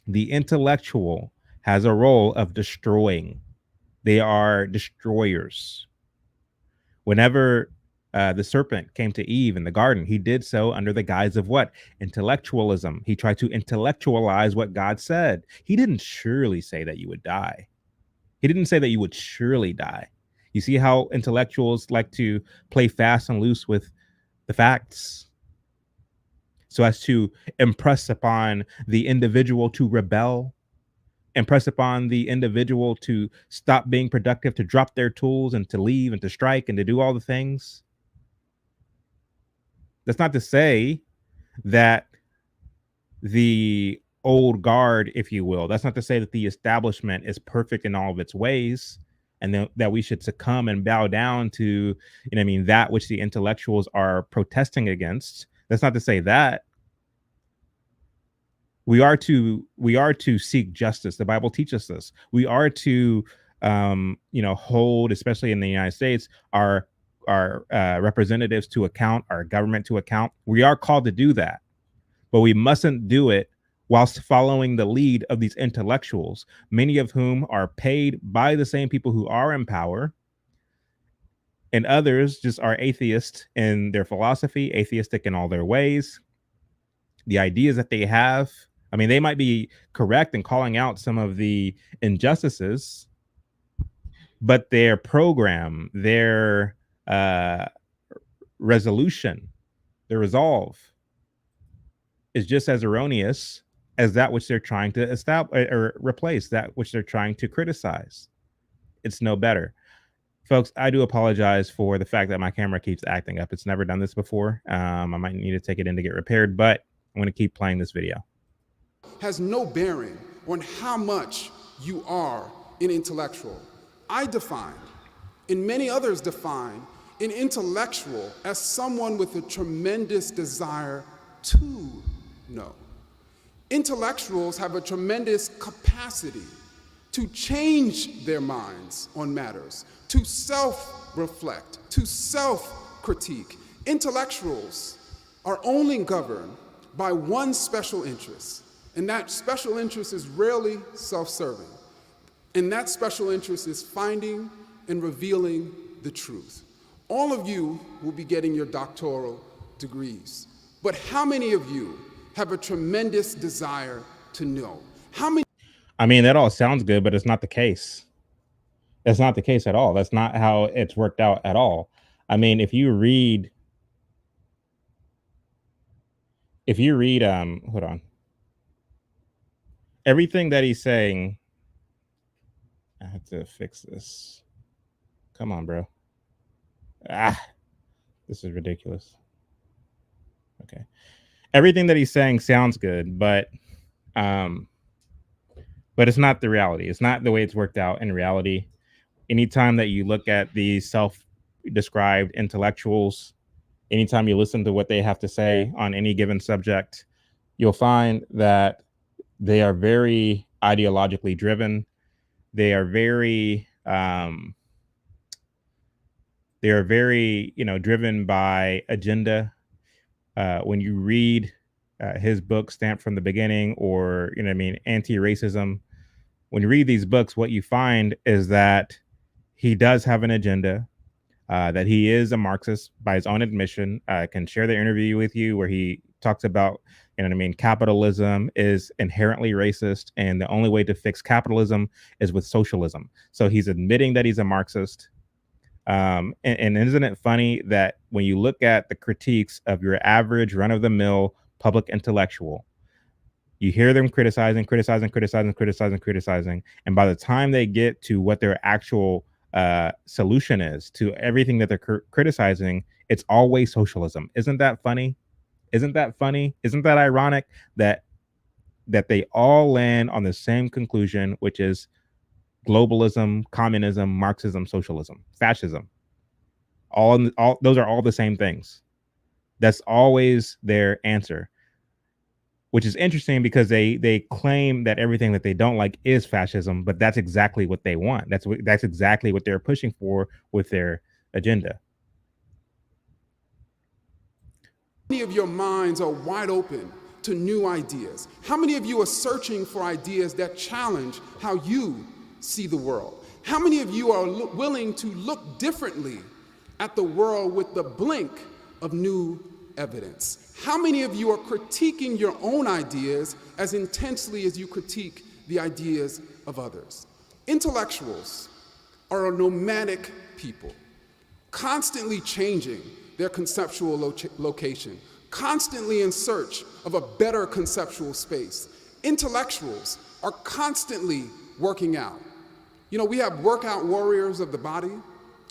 The intellectual has a role of destroying. They are destroyers. Whenever the serpent came to Eve in the garden, he did so under the guise of what? Intellectualism. He tried to intellectualize what God said. He didn't surely say that you would die. He didn't say that you would surely die. You see how intellectuals like to play fast and loose with the facts so as to impress upon the individual to rebel, impress upon the individual to stop being productive, to drop their tools and to leave and to strike and to do all the things. That's not to say that the old guard, if you will, that's not to say that the establishment is perfect in all of its ways and that we should succumb and bow down to, that which the intellectuals are protesting against. That's not to say that. We are to seek justice. The Bible teaches this. We are to, hold, especially in the United States, our representatives to account, our government to account. We are called to do that, but we mustn't do it whilst following the lead of these intellectuals, many of whom are paid by the same people who are in power, and others just are atheist in their philosophy, atheistic in all their ways. The ideas that they have, they might be correct in calling out some of the injustices, but their program, their resolution, their resolve is just as erroneous as that which they're trying to establish or replace, that which they're trying to criticize. It's no better. Folks, I do apologize for the fact that my camera keeps acting up. It's never done this before. I might need to take it in to get repaired, but I'm going to keep playing this video.
Has no bearing on how much you are an intellectual. I define, and many others define, an intellectual as someone with a tremendous desire to know. Intellectuals have a tremendous capacity to change their minds on matters, to self-reflect, to self-critique. Intellectuals are only governed by one special interest, and that special interest is rarely self-serving. And that special interest is finding and revealing the truth. All of you will be getting your doctoral degrees, but how many of you have a tremendous desire to know? How many?
I mean, that all sounds good, but it's not the case. That's not the case at all. That's not how it's worked out at all. I mean, if you read, hold on, everything that he's saying, I have to fix this. Come on, bro. This is ridiculous. Okay. Everything that he's saying sounds good, but it's not the reality. It's not the way it's worked out in reality. Anytime that you look at these self-described intellectuals, anytime you listen to what they have to say on any given subject, you'll find that they are very ideologically driven. They are very driven by agenda. When you read his book, Stamped from the Beginning, or Anti-Racism, when you read these books, what you find is that he does have an agenda. That he is a Marxist by his own admission. I can share the interview with you where he talks about, capitalism is inherently racist, and the only way to fix capitalism is with socialism. So he's admitting that he's a Marxist. And isn't it funny that when you look at the critiques of your average run-of-the-mill public intellectual, you hear them criticizing, and by the time they get to what their actual solution is to everything that they're criticizing, it's always socialism. Isn't that funny? Isn't that funny? Isn't that ironic that they all land on the same conclusion, which is globalism, communism, Marxism, socialism, fascism? All those are all the same things. That's always their answer, which is interesting because they claim that everything that they don't like is fascism, but that's exactly what they want. That's exactly what they're pushing for with their agenda.
How many of your minds are wide open to new ideas? How many of you are searching for ideas that challenge how you see the world? How many of you are willing to look differently at the world with the blink of new evidence? How many of you are critiquing your own ideas as intensely as you critique the ideas of others? Intellectuals are a nomadic people, constantly changing their conceptual location, constantly in search of a better conceptual space. Intellectuals are constantly working out. We have workout warriors of the body,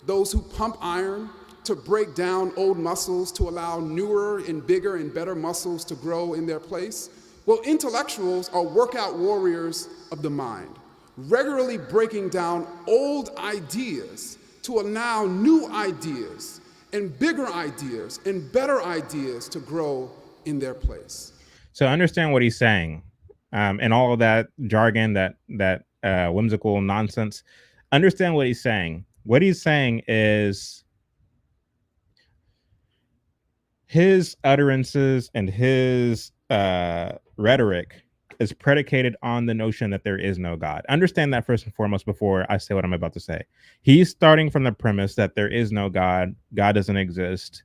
those who pump iron to break down old muscles to allow newer and bigger and better muscles to grow in their place. Well, intellectuals are workout warriors of the mind, regularly breaking down old ideas to allow new ideas and bigger ideas and better ideas to grow in their place.
So understand what he's saying, and all of that jargon, that whimsical nonsense. Understand what he's saying. What he's saying is his utterances and his rhetoric is predicated on the notion that there is no God. Understand that first and foremost before I say what I'm about to say. He's starting from the premise that there is no God. God doesn't exist.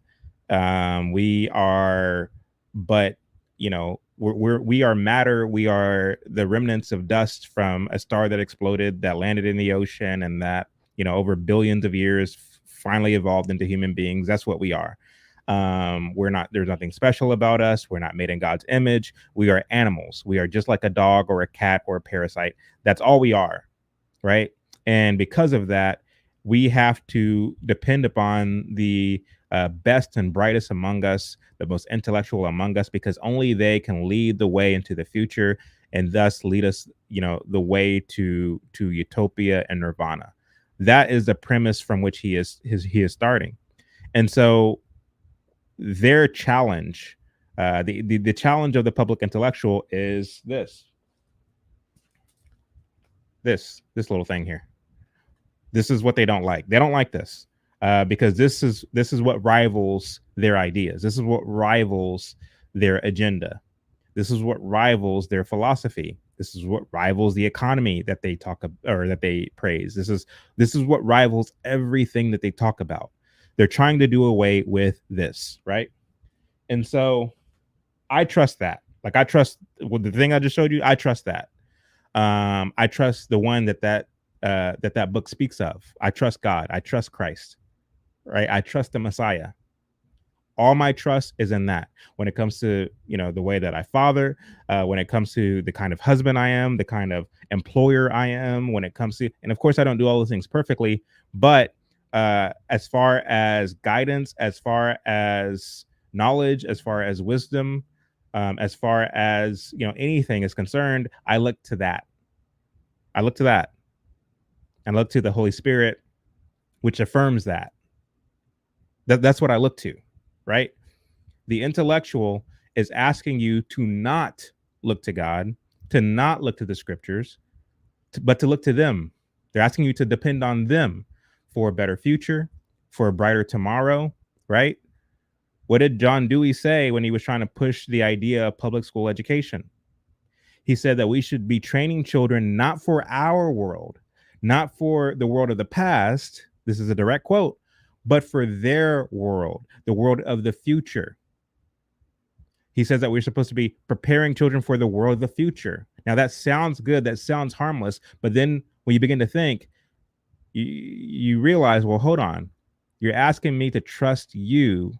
We are, but we are matter. We are the remnants of dust from a star that exploded, that landed in the ocean, and that over billions of years finally evolved into human beings. That's what we are. There's nothing special about us. We're not made in God's image. We are animals. We are just like a dog or a cat or a parasite. That's all we are, right? And because of that, we have to depend upon the best and brightest among us, the most intellectual among us, because only they can lead the way into the future and thus lead us, the way to utopia and nirvana. That is the premise from which he is starting. And so their challenge, the challenge of the public intellectual is this little thing here. This is what they don't like. They don't like this because this is what rivals their ideas. This is what rivals their agenda. This is what rivals their philosophy. This is what rivals the economy that they or that they praise. This is what rivals everything that they talk about. They're trying to do away with this, right? And so I trust that. Like I trust the thing I just showed you. I trust that. I trust the one that book speaks of. I trust God. I trust Christ. Right. I trust the Messiah. All my trust is in that. When it comes to the way that I father, when it comes to the kind of husband I am, the kind of employer I am, when it comes to, and of course I don't do all those things perfectly, but as far as guidance, as far as knowledge, as far as wisdom, as far as anything is concerned, I look to that. I look to that, and look to the Holy Spirit, which affirms that. That's what I look to, right? The intellectual is asking you to not look to God, to not look to the scriptures, but to look to them. They're asking you to depend on them for a better future, for a brighter tomorrow, right? What did John Dewey say when he was trying to push the idea of public school education? He said that we should be training children not for our world, not for the world of the past. This is a direct quote, but for their world, the world of the future. He says that we're supposed to be preparing children for the world of the future. Now, that sounds good. That sounds harmless. But then when you begin to think, you realize, well, hold on. You're asking me to trust you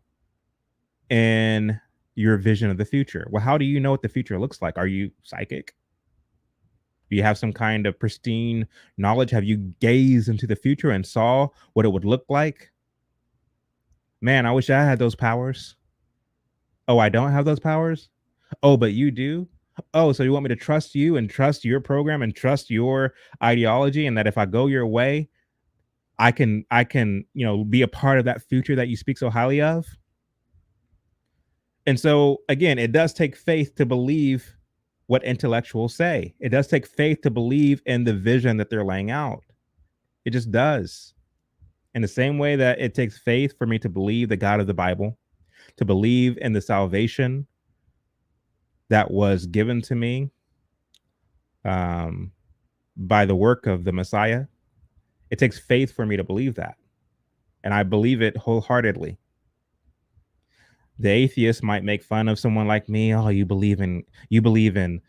in your vision of the future. Well, how do you know what the future looks like? Are you psychic? Do you have some kind of pristine knowledge? Have you gazed into the future and saw what it would look like? Man, I wish I had those powers. Oh, I don't have those powers? Oh, but you do? Oh, so you want me to trust you and trust your program and trust your ideology, and that if I go your way, I can be a part of that future that you speak so highly of? And so again, it does take faith to believe what intellectuals say. It does take faith to believe in the vision that they're laying out. It just does. In the same way that it takes faith for me to believe the God of the Bible, to believe in the salvation that was given to me by the work of the Messiah, it takes faith for me to believe that. And I believe it wholeheartedly. The atheist might make fun of someone like me. Oh, you believe in in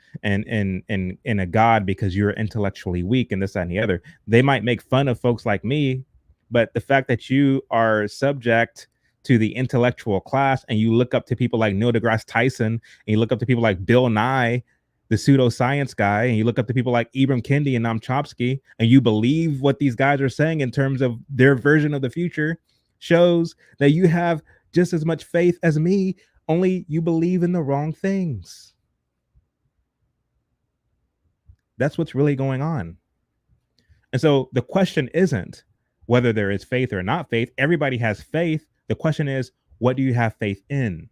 a God because you're intellectually weak and this, that, and the other. They might make fun of folks like me, but the fact that you are subject to the intellectual class and you look up to people like Neil deGrasse Tyson and you look up to people like Bill Nye, the pseudoscience guy, and you look up to people like Eber Candy and Noam Chomsky, and you believe what these guys are saying in terms of their version of the future, shows that you have just as much faith as me, only you believe in the wrong things. That's what's really going on. And so the question isn't whether there is faith or not faith. Everybody has faith. The question is, what do you have faith in?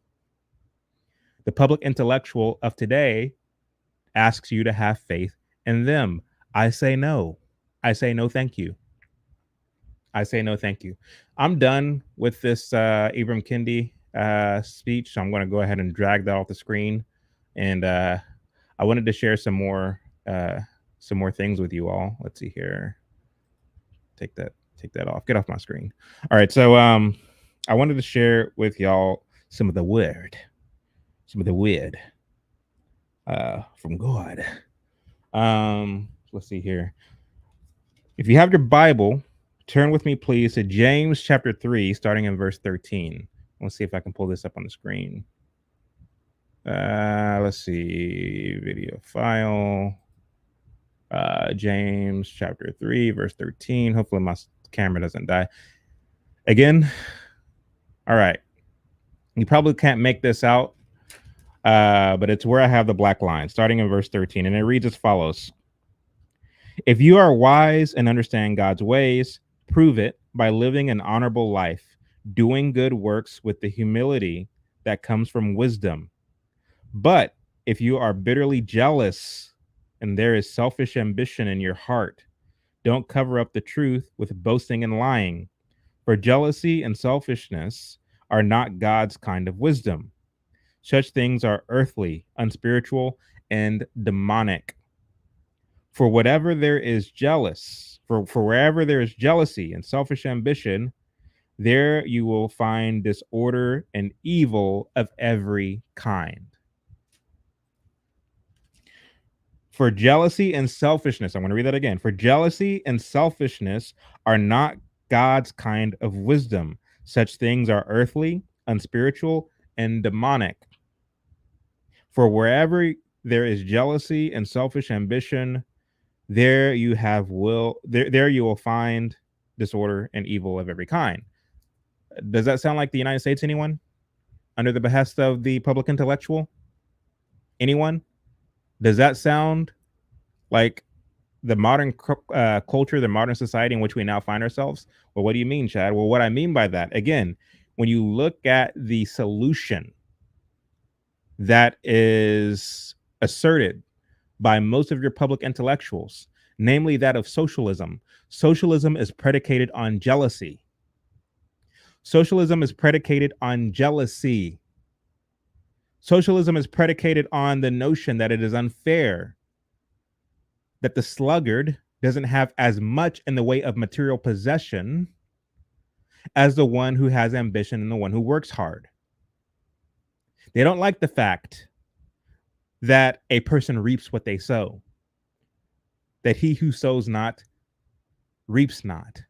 The public intellectual of today asks you to have faith in them. I say no. I say no, thank you. I say no, thank you. I'm done with this Eber Candy speech, so I'm going to go ahead and drag that off the screen. And I wanted to share some more things with you all. Let's see here. Take that off. Get off my screen. All right, so I wanted to share with y'all some of the word from God. Let's see here. If you have your Bible, turn with me, please, to James chapter 3, starting in verse 13. Let's see if I can pull this up on the screen. Let's see. Video file. James chapter 3, verse 13. Hopefully my camera doesn't die. Again, All right. You probably can't make this out, but it's where I have the black line, starting in verse 13. And it reads as follows: If you are wise and understand God's ways, prove it by living an honorable life, doing good works with the humility that comes from wisdom. But if you are bitterly jealous and there is selfish ambition in your heart, don't cover up the truth with boasting and lying. For jealousy and selfishness are not God's kind of wisdom. Such things are earthly, unspiritual, and demonic. For whatever there is jealous, for wherever there is jealousy and selfish ambition, there you will find disorder and evil of every kind. For jealousy and selfishness, I'm going to read that again. For jealousy and selfishness are not God's kind of wisdom. Such things are earthly, unspiritual, and demonic. For wherever there is jealousy and selfish ambition, there you have will there you will find disorder and evil of every kind. Does that sound like the United States, anyone? Under the behest of the public intellectual? Anyone? Does that sound like the modern culture, the modern society in which we now find ourselves? Well, what do you mean, Chad? Well, what I mean by that, again, when you look at the solution that is asserted by most of your public intellectuals, namely that of socialism, socialism is predicated on jealousy. Socialism is predicated on jealousy. Socialism is predicated on the notion that it is unfair that the sluggard doesn't have as much in the way of material possession as the one who has ambition and the one who works hard. They don't like the fact that a person reaps what they sow, that he who sows not reaps not.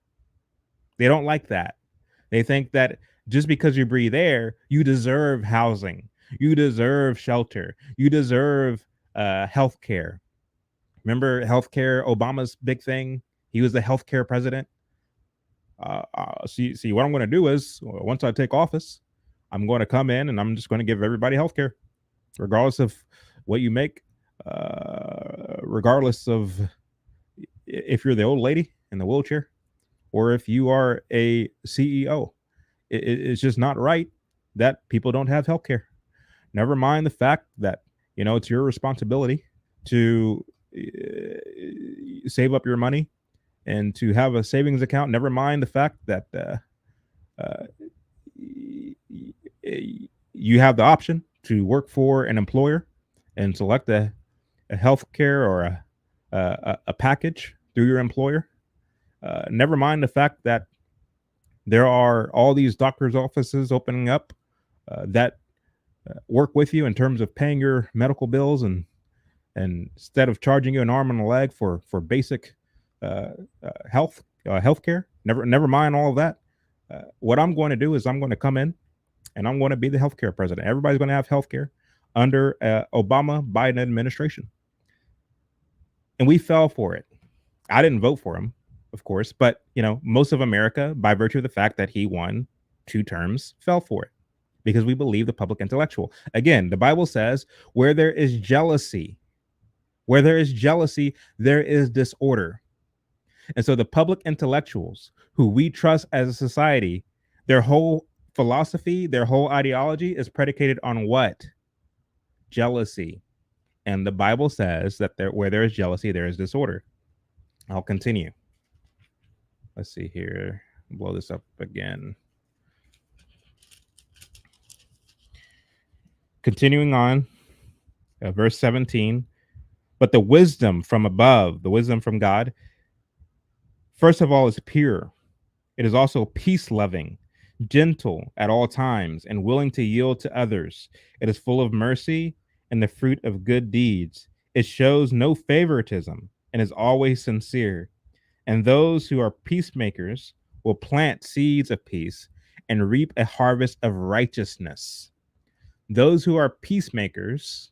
They don't like that. They think that just because you breathe air, you deserve housing, you deserve shelter, you deserve health care. Remember healthcare, Obama's big thing? He was the healthcare president. See, what I'm going to do is once I take office, I'm going to come in and I'm just going to give everybody healthcare, regardless of what you make, regardless of if you're the old lady in the wheelchair or if you are a CEO. It's just not right that people don't have healthcare. Never mind the fact that, it's your responsibility to save up your money and to have a savings account. Never mind the fact that you have the option to work for an employer and select a health care or a package through your employer. Never mind the fact that there are all these doctors' offices opening up that work with you in terms of paying your medical bills, and instead of charging you an arm and a leg for basic health care. Never mind all of that. What I'm going to do is I'm going to come in and I'm going to be the healthcare president. Everybody's going to have healthcare under Obama Biden administration, and we fell for it. I didn't vote for him, of course, but most of America, by virtue of the fact that he won 2 terms, fell for it because we believe the public intellectual. Again, the Bible says, where there is jealousy, there is disorder. And so the public intellectuals who we trust as a society, their whole philosophy, their whole ideology is predicated on what? Jealousy. And the Bible says that where there is jealousy, there is disorder. I'll continue. Let's see here. Blow this up again. Continuing on, verse 17. But the wisdom from above, the wisdom from God, first of all, is pure. It is also peace-loving, gentle at all times, and willing to yield to others. It is full of mercy and the fruit of good deeds. It shows no favoritism and is always sincere. And those who are peacemakers will plant seeds of peace and reap a harvest of righteousness. Those who are peacemakers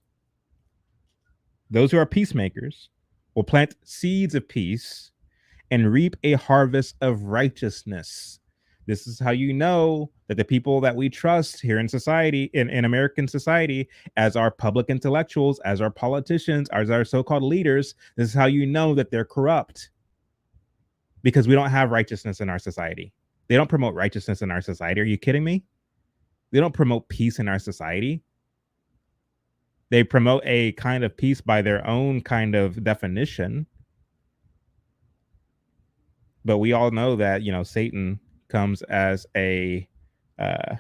will plant seeds of peace and reap a harvest of righteousness. This is how you know that the people that we trust here in society, in American society, as our public intellectuals, as our politicians, as our so-called leaders, this is how you know that they're corrupt, because we don't have righteousness in our society. They don't promote righteousness in our society. Are you kidding me? They don't promote peace in our society. They promote a kind of peace by their own kind of definition. But we all know that, Satan comes as a uh,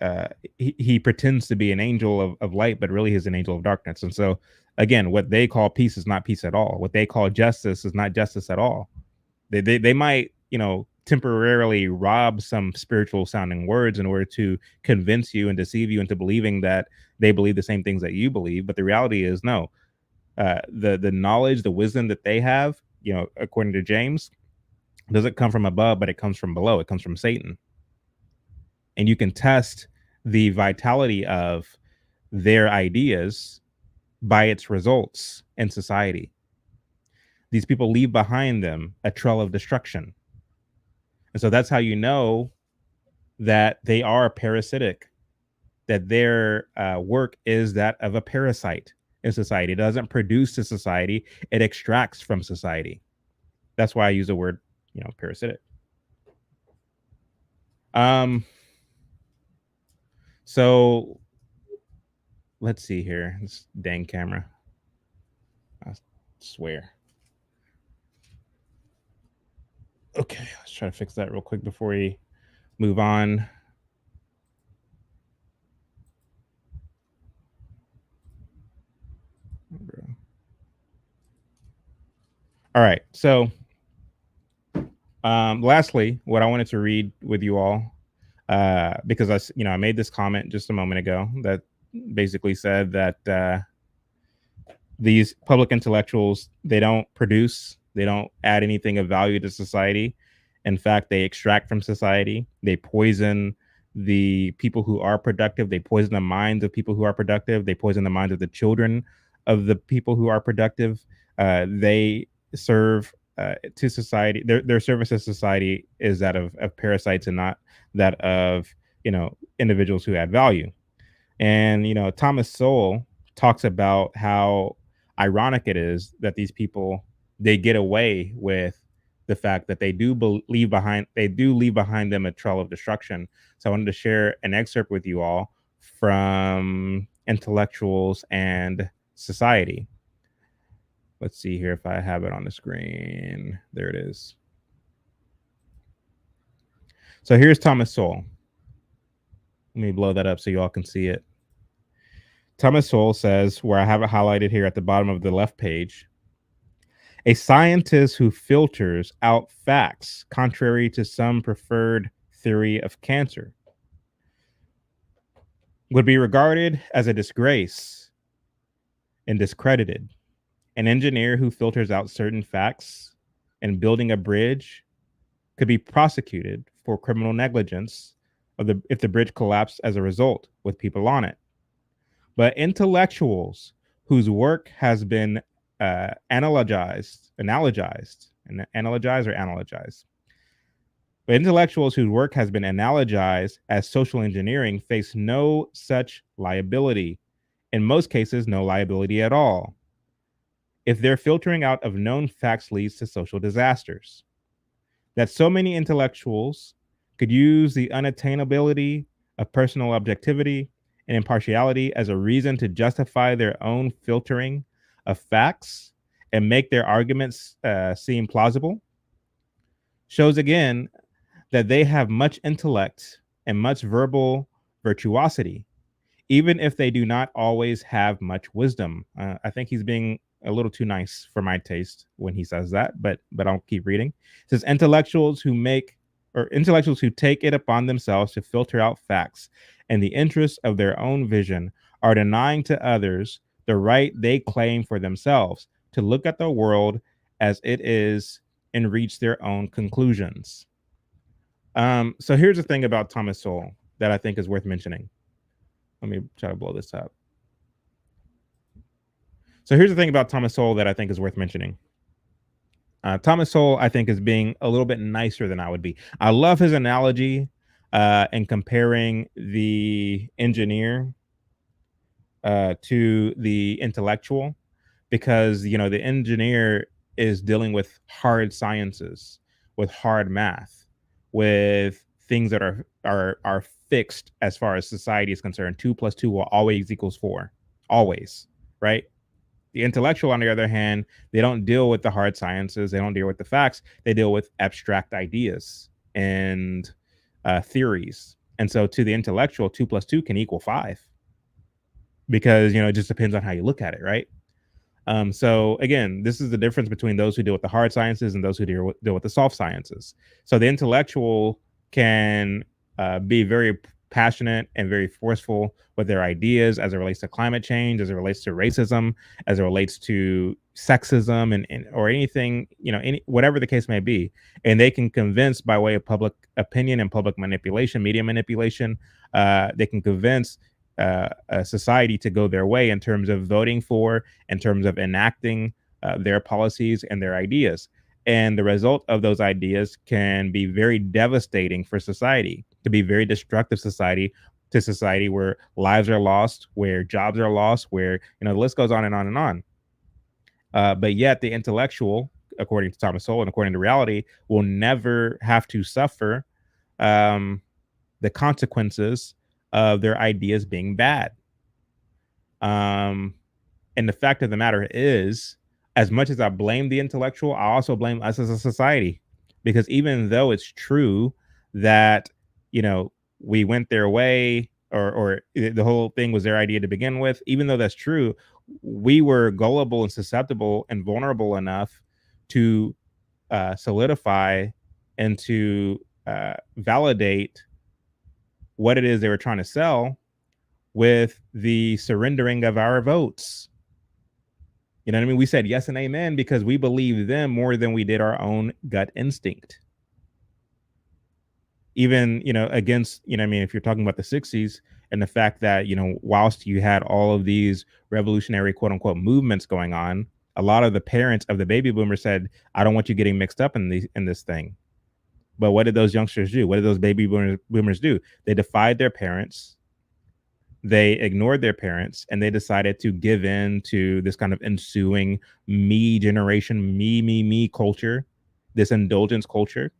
uh, he pretends to be an angel of light, but really he's an angel of darkness. And so, again, what they call peace is not peace at all. What they call justice is not justice at all. They might, temporarily rob some spiritual sounding words in order to convince you and deceive you into believing that they believe the same things that you believe. But the reality is, no. The knowledge, the wisdom that they have, according to James, doesn't come from above, but it comes from below. It comes from Satan. And you can test the vitality of their ideas by its results in society. These people leave behind them a trail of destruction. And so that's how you know that they are parasitic, that their work is that of a parasite in society. It doesn't produce to society, it extracts from society. That's why I use the word, parasitic. So let's see here. This dang camera. I swear. Okay, let's try to fix that real quick before we move on. All right. So lastly, what I wanted to read with you all, because I made this comment just a moment ago that basically said that these public intellectuals, they don't produce, they don't add anything of value to society. In fact, they extract from society. They poison the people who are productive. They poison the minds of people who are productive. They poison the minds of the children of the people who are productive. They serve to society. Their service to society is that of parasites and not that of individuals who add value. And Thomas Sowell talks about how ironic it is that these people, they get away with the fact that they do leave behind them a trail of destruction. So I wanted to share an excerpt with you all from Intellectuals and Society. Let's see here if I have it on the screen. There it is. So here's Thomas Sowell. Let me blow that up so you all can see it. Thomas Sowell says, where I have it highlighted here at the bottom of the left page, a scientist who filters out facts contrary to some preferred theory of cancer would be regarded as a disgrace and discredited. An engineer who filters out certain facts and building a bridge could be prosecuted for criminal negligence if the bridge collapsed as a result with people on it. But intellectuals whose work has been analogized. But intellectuals whose work has been analogized as social engineering face no such liability. In most cases, no liability at all, if their filtering out of known facts leads to social disasters. That so many intellectuals could use the unattainability of personal objectivity and impartiality as a reason to justify their own filtering of facts and make their arguments seem plausible shows again that they have much intellect and much verbal virtuosity, even if they do not always have much wisdom. I think he's being a little too nice for my taste when he says that, but I'll keep reading. It says intellectuals who take it upon themselves to filter out facts in the interest of their own vision are denying to others the right they claim for themselves to look at the world as it is and reach their own conclusions. So here's the thing about Thomas Sowell that I think is worth mentioning. Let me try to blow this up. So here's the thing about Thomas Sowell that I think is worth mentioning. Thomas Sowell, I think, is being a little bit nicer than I would be. I love his analogy in comparing the engineer to the intellectual, because the engineer is dealing with hard sciences, with hard math, with things that are fixed as far as society is concerned. 2 plus 2 will always equals 4, always, right? The intellectual, on the other hand, they don't deal with the hard sciences. They don't deal with the facts. They deal with abstract ideas and theories. And so, to the intellectual, 2 plus 2 can equal 5, because it just depends on how you look at it, right? So again, this is the difference between those who deal with the hard sciences and those who deal with the soft sciences. So the intellectual can be very passionate and very forceful with their ideas as it relates to climate change, as it relates to racism, as it relates to sexism, and or anything, whatever the case may be. And they can convince by way of public opinion and public manipulation, media manipulation. They can convince a society to go their way in terms of voting for, in terms of enacting their policies and their ideas. And the result of those ideas can be very devastating for society, to be very destructive to society, where lives are lost, where jobs are lost, where the list goes on and on and on. But yet the intellectual, according to Thomas Sowell and according to reality, will never have to suffer um, the consequences of their ideas being bad. Um, and the fact of the matter is, as much as I blame the intellectual, I also blame us as a society, because even though it's true that we went their way, or the whole thing was their idea to begin with, even though that's true, we were gullible and susceptible and vulnerable enough to solidify and to validate what it is they were trying to sell with the surrendering of our votes. You know what I mean? We said yes and amen because we believed them more than we did our own gut instinct. Even, against, if you're talking about the 60s and the fact that, whilst you had all of these revolutionary quote unquote movements going on, a lot of the parents of the baby boomers said, I don't want you getting mixed up in this thing. But what did those youngsters do? What did those baby boomers do? They defied their parents. They ignored their parents, and they decided to give in to this kind of ensuing me generation, me culture, this indulgence culture.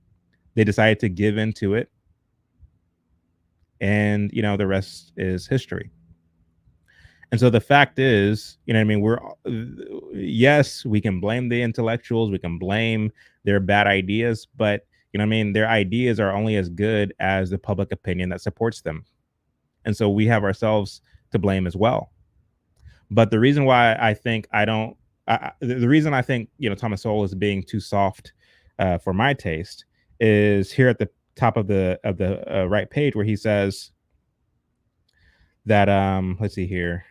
They decided to give into it. And, the rest is history. And so the fact is, yes, we can blame the intellectuals. We can blame their bad ideas, but their ideas are only as good as the public opinion that supports them. And so we have ourselves to blame as well. But the reason why I think the reason I think, Thomas Sowell is being too soft for my taste is here at the top of the right page, where he says that, let's see here.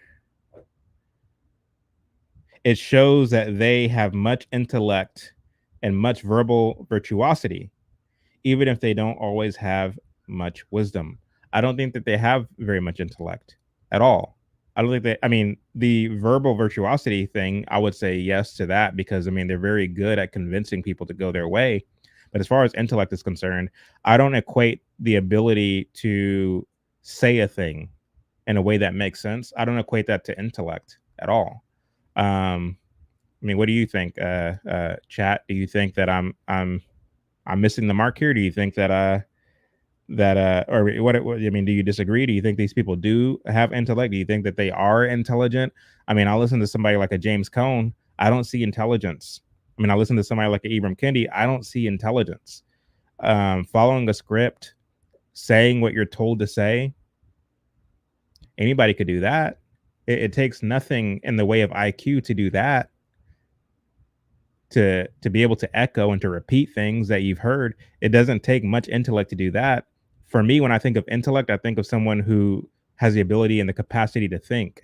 It shows that they have much intellect and much verbal virtuosity, even if they don't always have much wisdom. I don't think that they have very much intellect at all. I don't think the verbal virtuosity thing, I would say yes to that, because they're very good at convincing people to go their way. But as far as intellect is concerned, I don't equate the ability to say a thing in a way that makes sense. I don't equate that to intellect at all. What do you think, chat? Do you think that I'm missing the mark here? Do you think that or what do you disagree? Do you think these people do have intellect? Do you think that they are intelligent? I listen to somebody like a James Cone. I don't see intelligence. I listen to somebody like Eber Candy. I don't see intelligence. Following a script, saying what you're told to say, anybody could do that. It takes nothing in the way of IQ to do that. To be able to echo and to repeat things that you've heard, it doesn't take much intellect to do that. For me, when I think of intellect, I think of someone who has the ability and the capacity to think.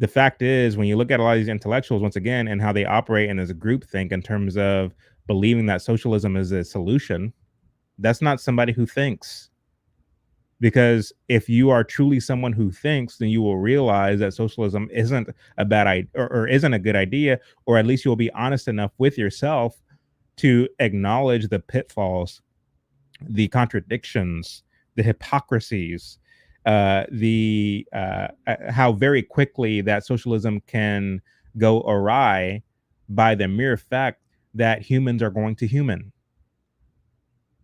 The fact is, when you look at a lot of these intellectuals, once again, and how they operate in as a group think in terms of believing that socialism is a solution, that's not somebody who thinks. Because if you are truly someone who thinks, then you will realize that socialism isn't a bad idea, or isn't a good idea, or at least you'll be honest enough with yourself to acknowledge the pitfalls, the contradictions, the hypocrisies, the how very quickly that socialism can go awry by the mere fact that humans are going to human.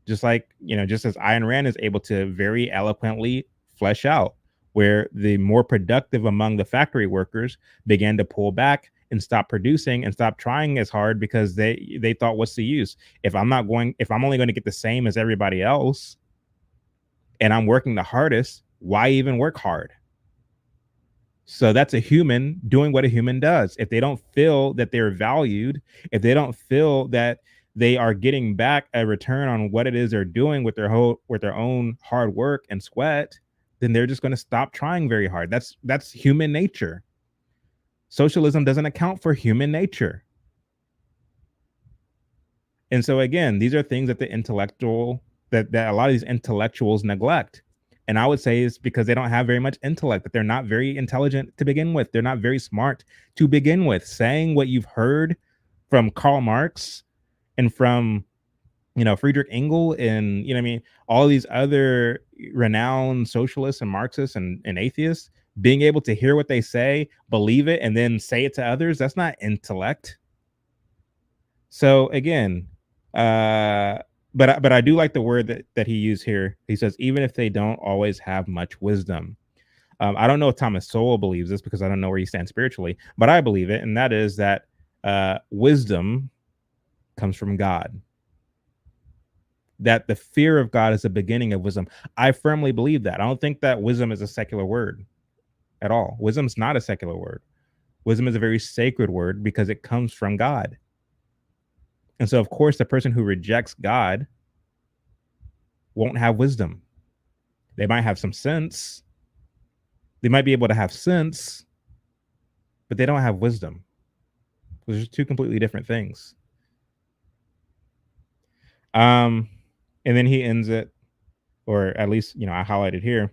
Just like, just as Ayn Rand is able to very eloquently flesh out, where the more productive among the factory workers began to pull back and stop producing and stop trying as hard because they thought, what's the use? If I'm only going to get the same as everybody else and I'm working the hardest, why even work hard? So that's a human doing what a human does. If they don't feel that they're valued, if they don't feel that they are getting back a return on what it is they're doing with their own hard work and sweat, then they're just going to stop trying very hard. That's human nature. Socialism doesn't account for human nature. And so again, these are things that that a lot of these intellectuals neglect. And I would say it's because they don't have very much intellect, that they're not very intelligent to begin with. They're not very smart to begin with. Saying what you've heard from Karl Marx and from, Friedrich Engel and, all these other renowned socialists and Marxists and atheists, being able to hear what they say, believe it, and then say it to others, that's not intellect. So again, but I do like the word that he used here. He says, even if they don't always have much wisdom. I don't know if Thomas Sowell believes this because I don't know where he stands spiritually, but I believe it, and that is that wisdom comes from God. That the fear of God is the beginning of wisdom. I firmly believe that. I don't think that wisdom is a secular word at all. Wisdom's not a secular word. Wisdom is a very sacred word because it comes from God. And so, of course, the person who rejects God won't have wisdom. They might have some sense. They might be able to have sense, but they don't have wisdom. Those are two completely different things. And then he ends it, or at least, I highlighted here.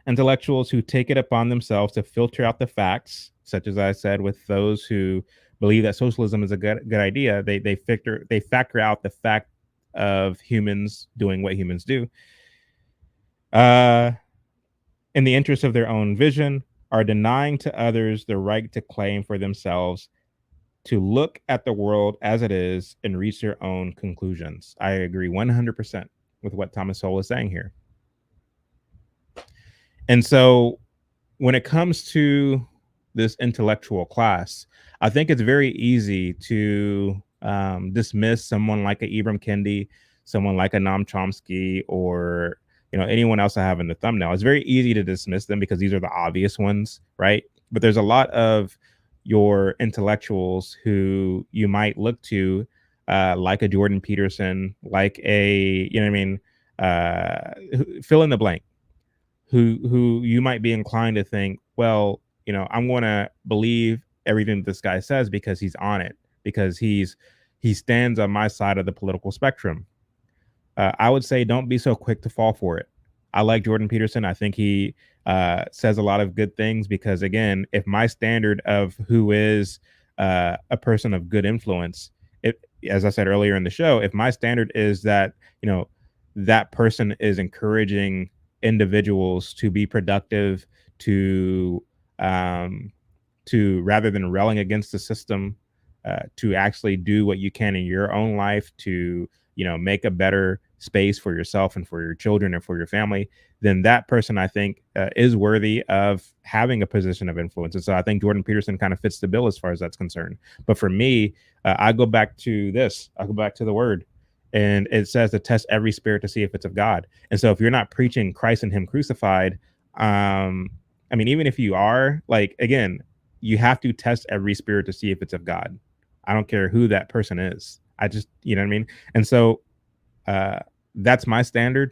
Intellectuals who take it upon themselves to filter out the facts, such as I said, with those who believe that socialism is a good idea, they factor out the fact of humans doing what humans do, in the interest of their own vision, are denying to others the right to claim for themselves to look at the world as it is and reach their own conclusions. I agree 100% with what Thomas Sowell is saying here. And so when it comes to this intellectual class, I think it's very easy to dismiss someone like a Eber Candy, someone like a Noam Chomsky, or anyone else I have in the thumbnail. It's very easy to dismiss them because these are the obvious ones, right? But there's a lot of your intellectuals who you might look to, like a Jordan Peterson, like a, fill in the blank, who you might be inclined to think, well, I'm going to believe everything this guy says because he's on it, because he stands on my side of the political spectrum. I would say don't be so quick to fall for it. I like Jordan Peterson. I think he says a lot of good things because, again, if my standard of who is a person of good influence, as I said earlier in the show, if my standard is that, that person is encouraging individuals to be productive, to rather than railing against the system, to actually do what you can in your own life to, make a better space for yourself and for your children and for your family, then that person, I think, is worthy of having a position of influence. And so I think Jordan Peterson kind of fits the bill as far as that's concerned. But for me, I go back to this. I go back to the word. And it says to test every spirit to see if it's of God. And so if you're not preaching Christ and him crucified, even if you are, like, again, you have to test every spirit to see if it's of God. I don't care who that person is. I just, you know what I mean? And so that's my standard.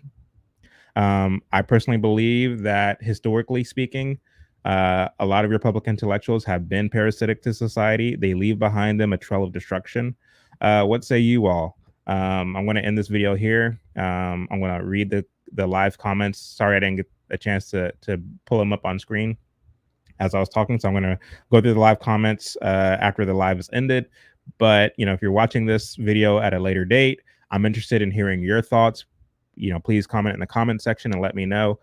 I personally believe that historically speaking, a lot of Republican intellectuals have been parasitic to society. They leave behind them a trail of destruction. What say you all? I'm going to end this video here. I'm going to read the live comments. Sorry I didn't get a chance to pull them up on screen as I was talking, so I'm going to go through the live comments after the live is ended. But if you're watching this video at a later date, I'm interested in hearing your thoughts. Please comment in the comment section and let me know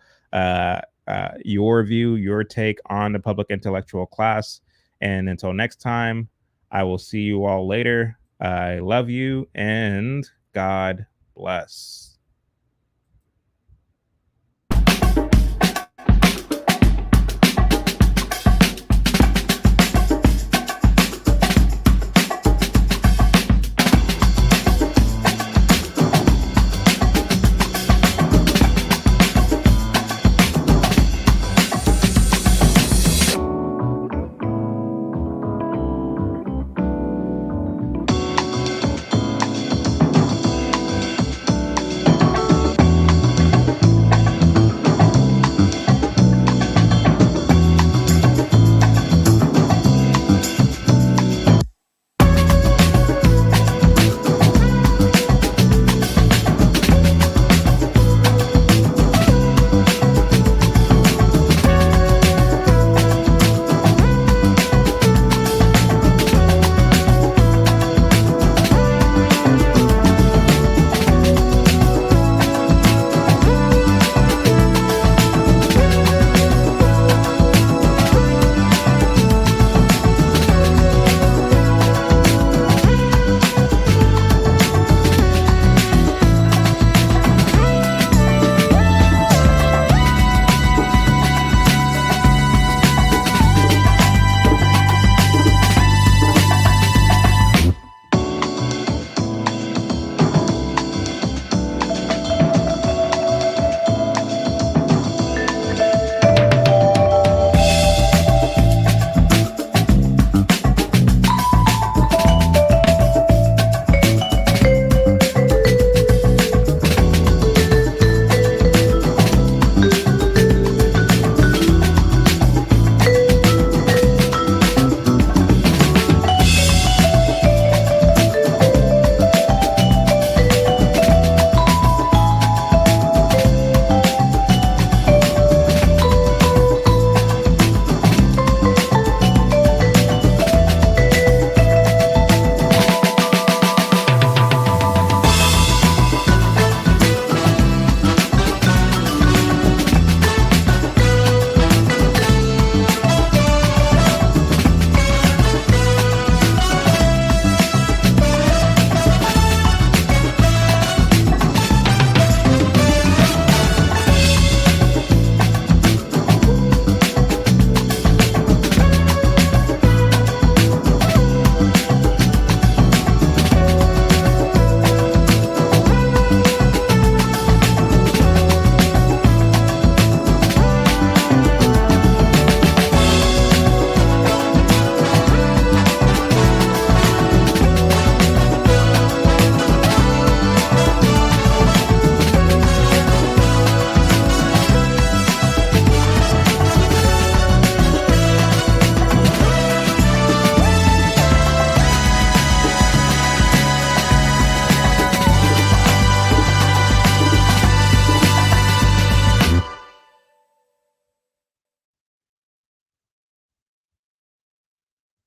your view, your take on the public intellectual class. And until next time, I will see you all later. I love you and God bless.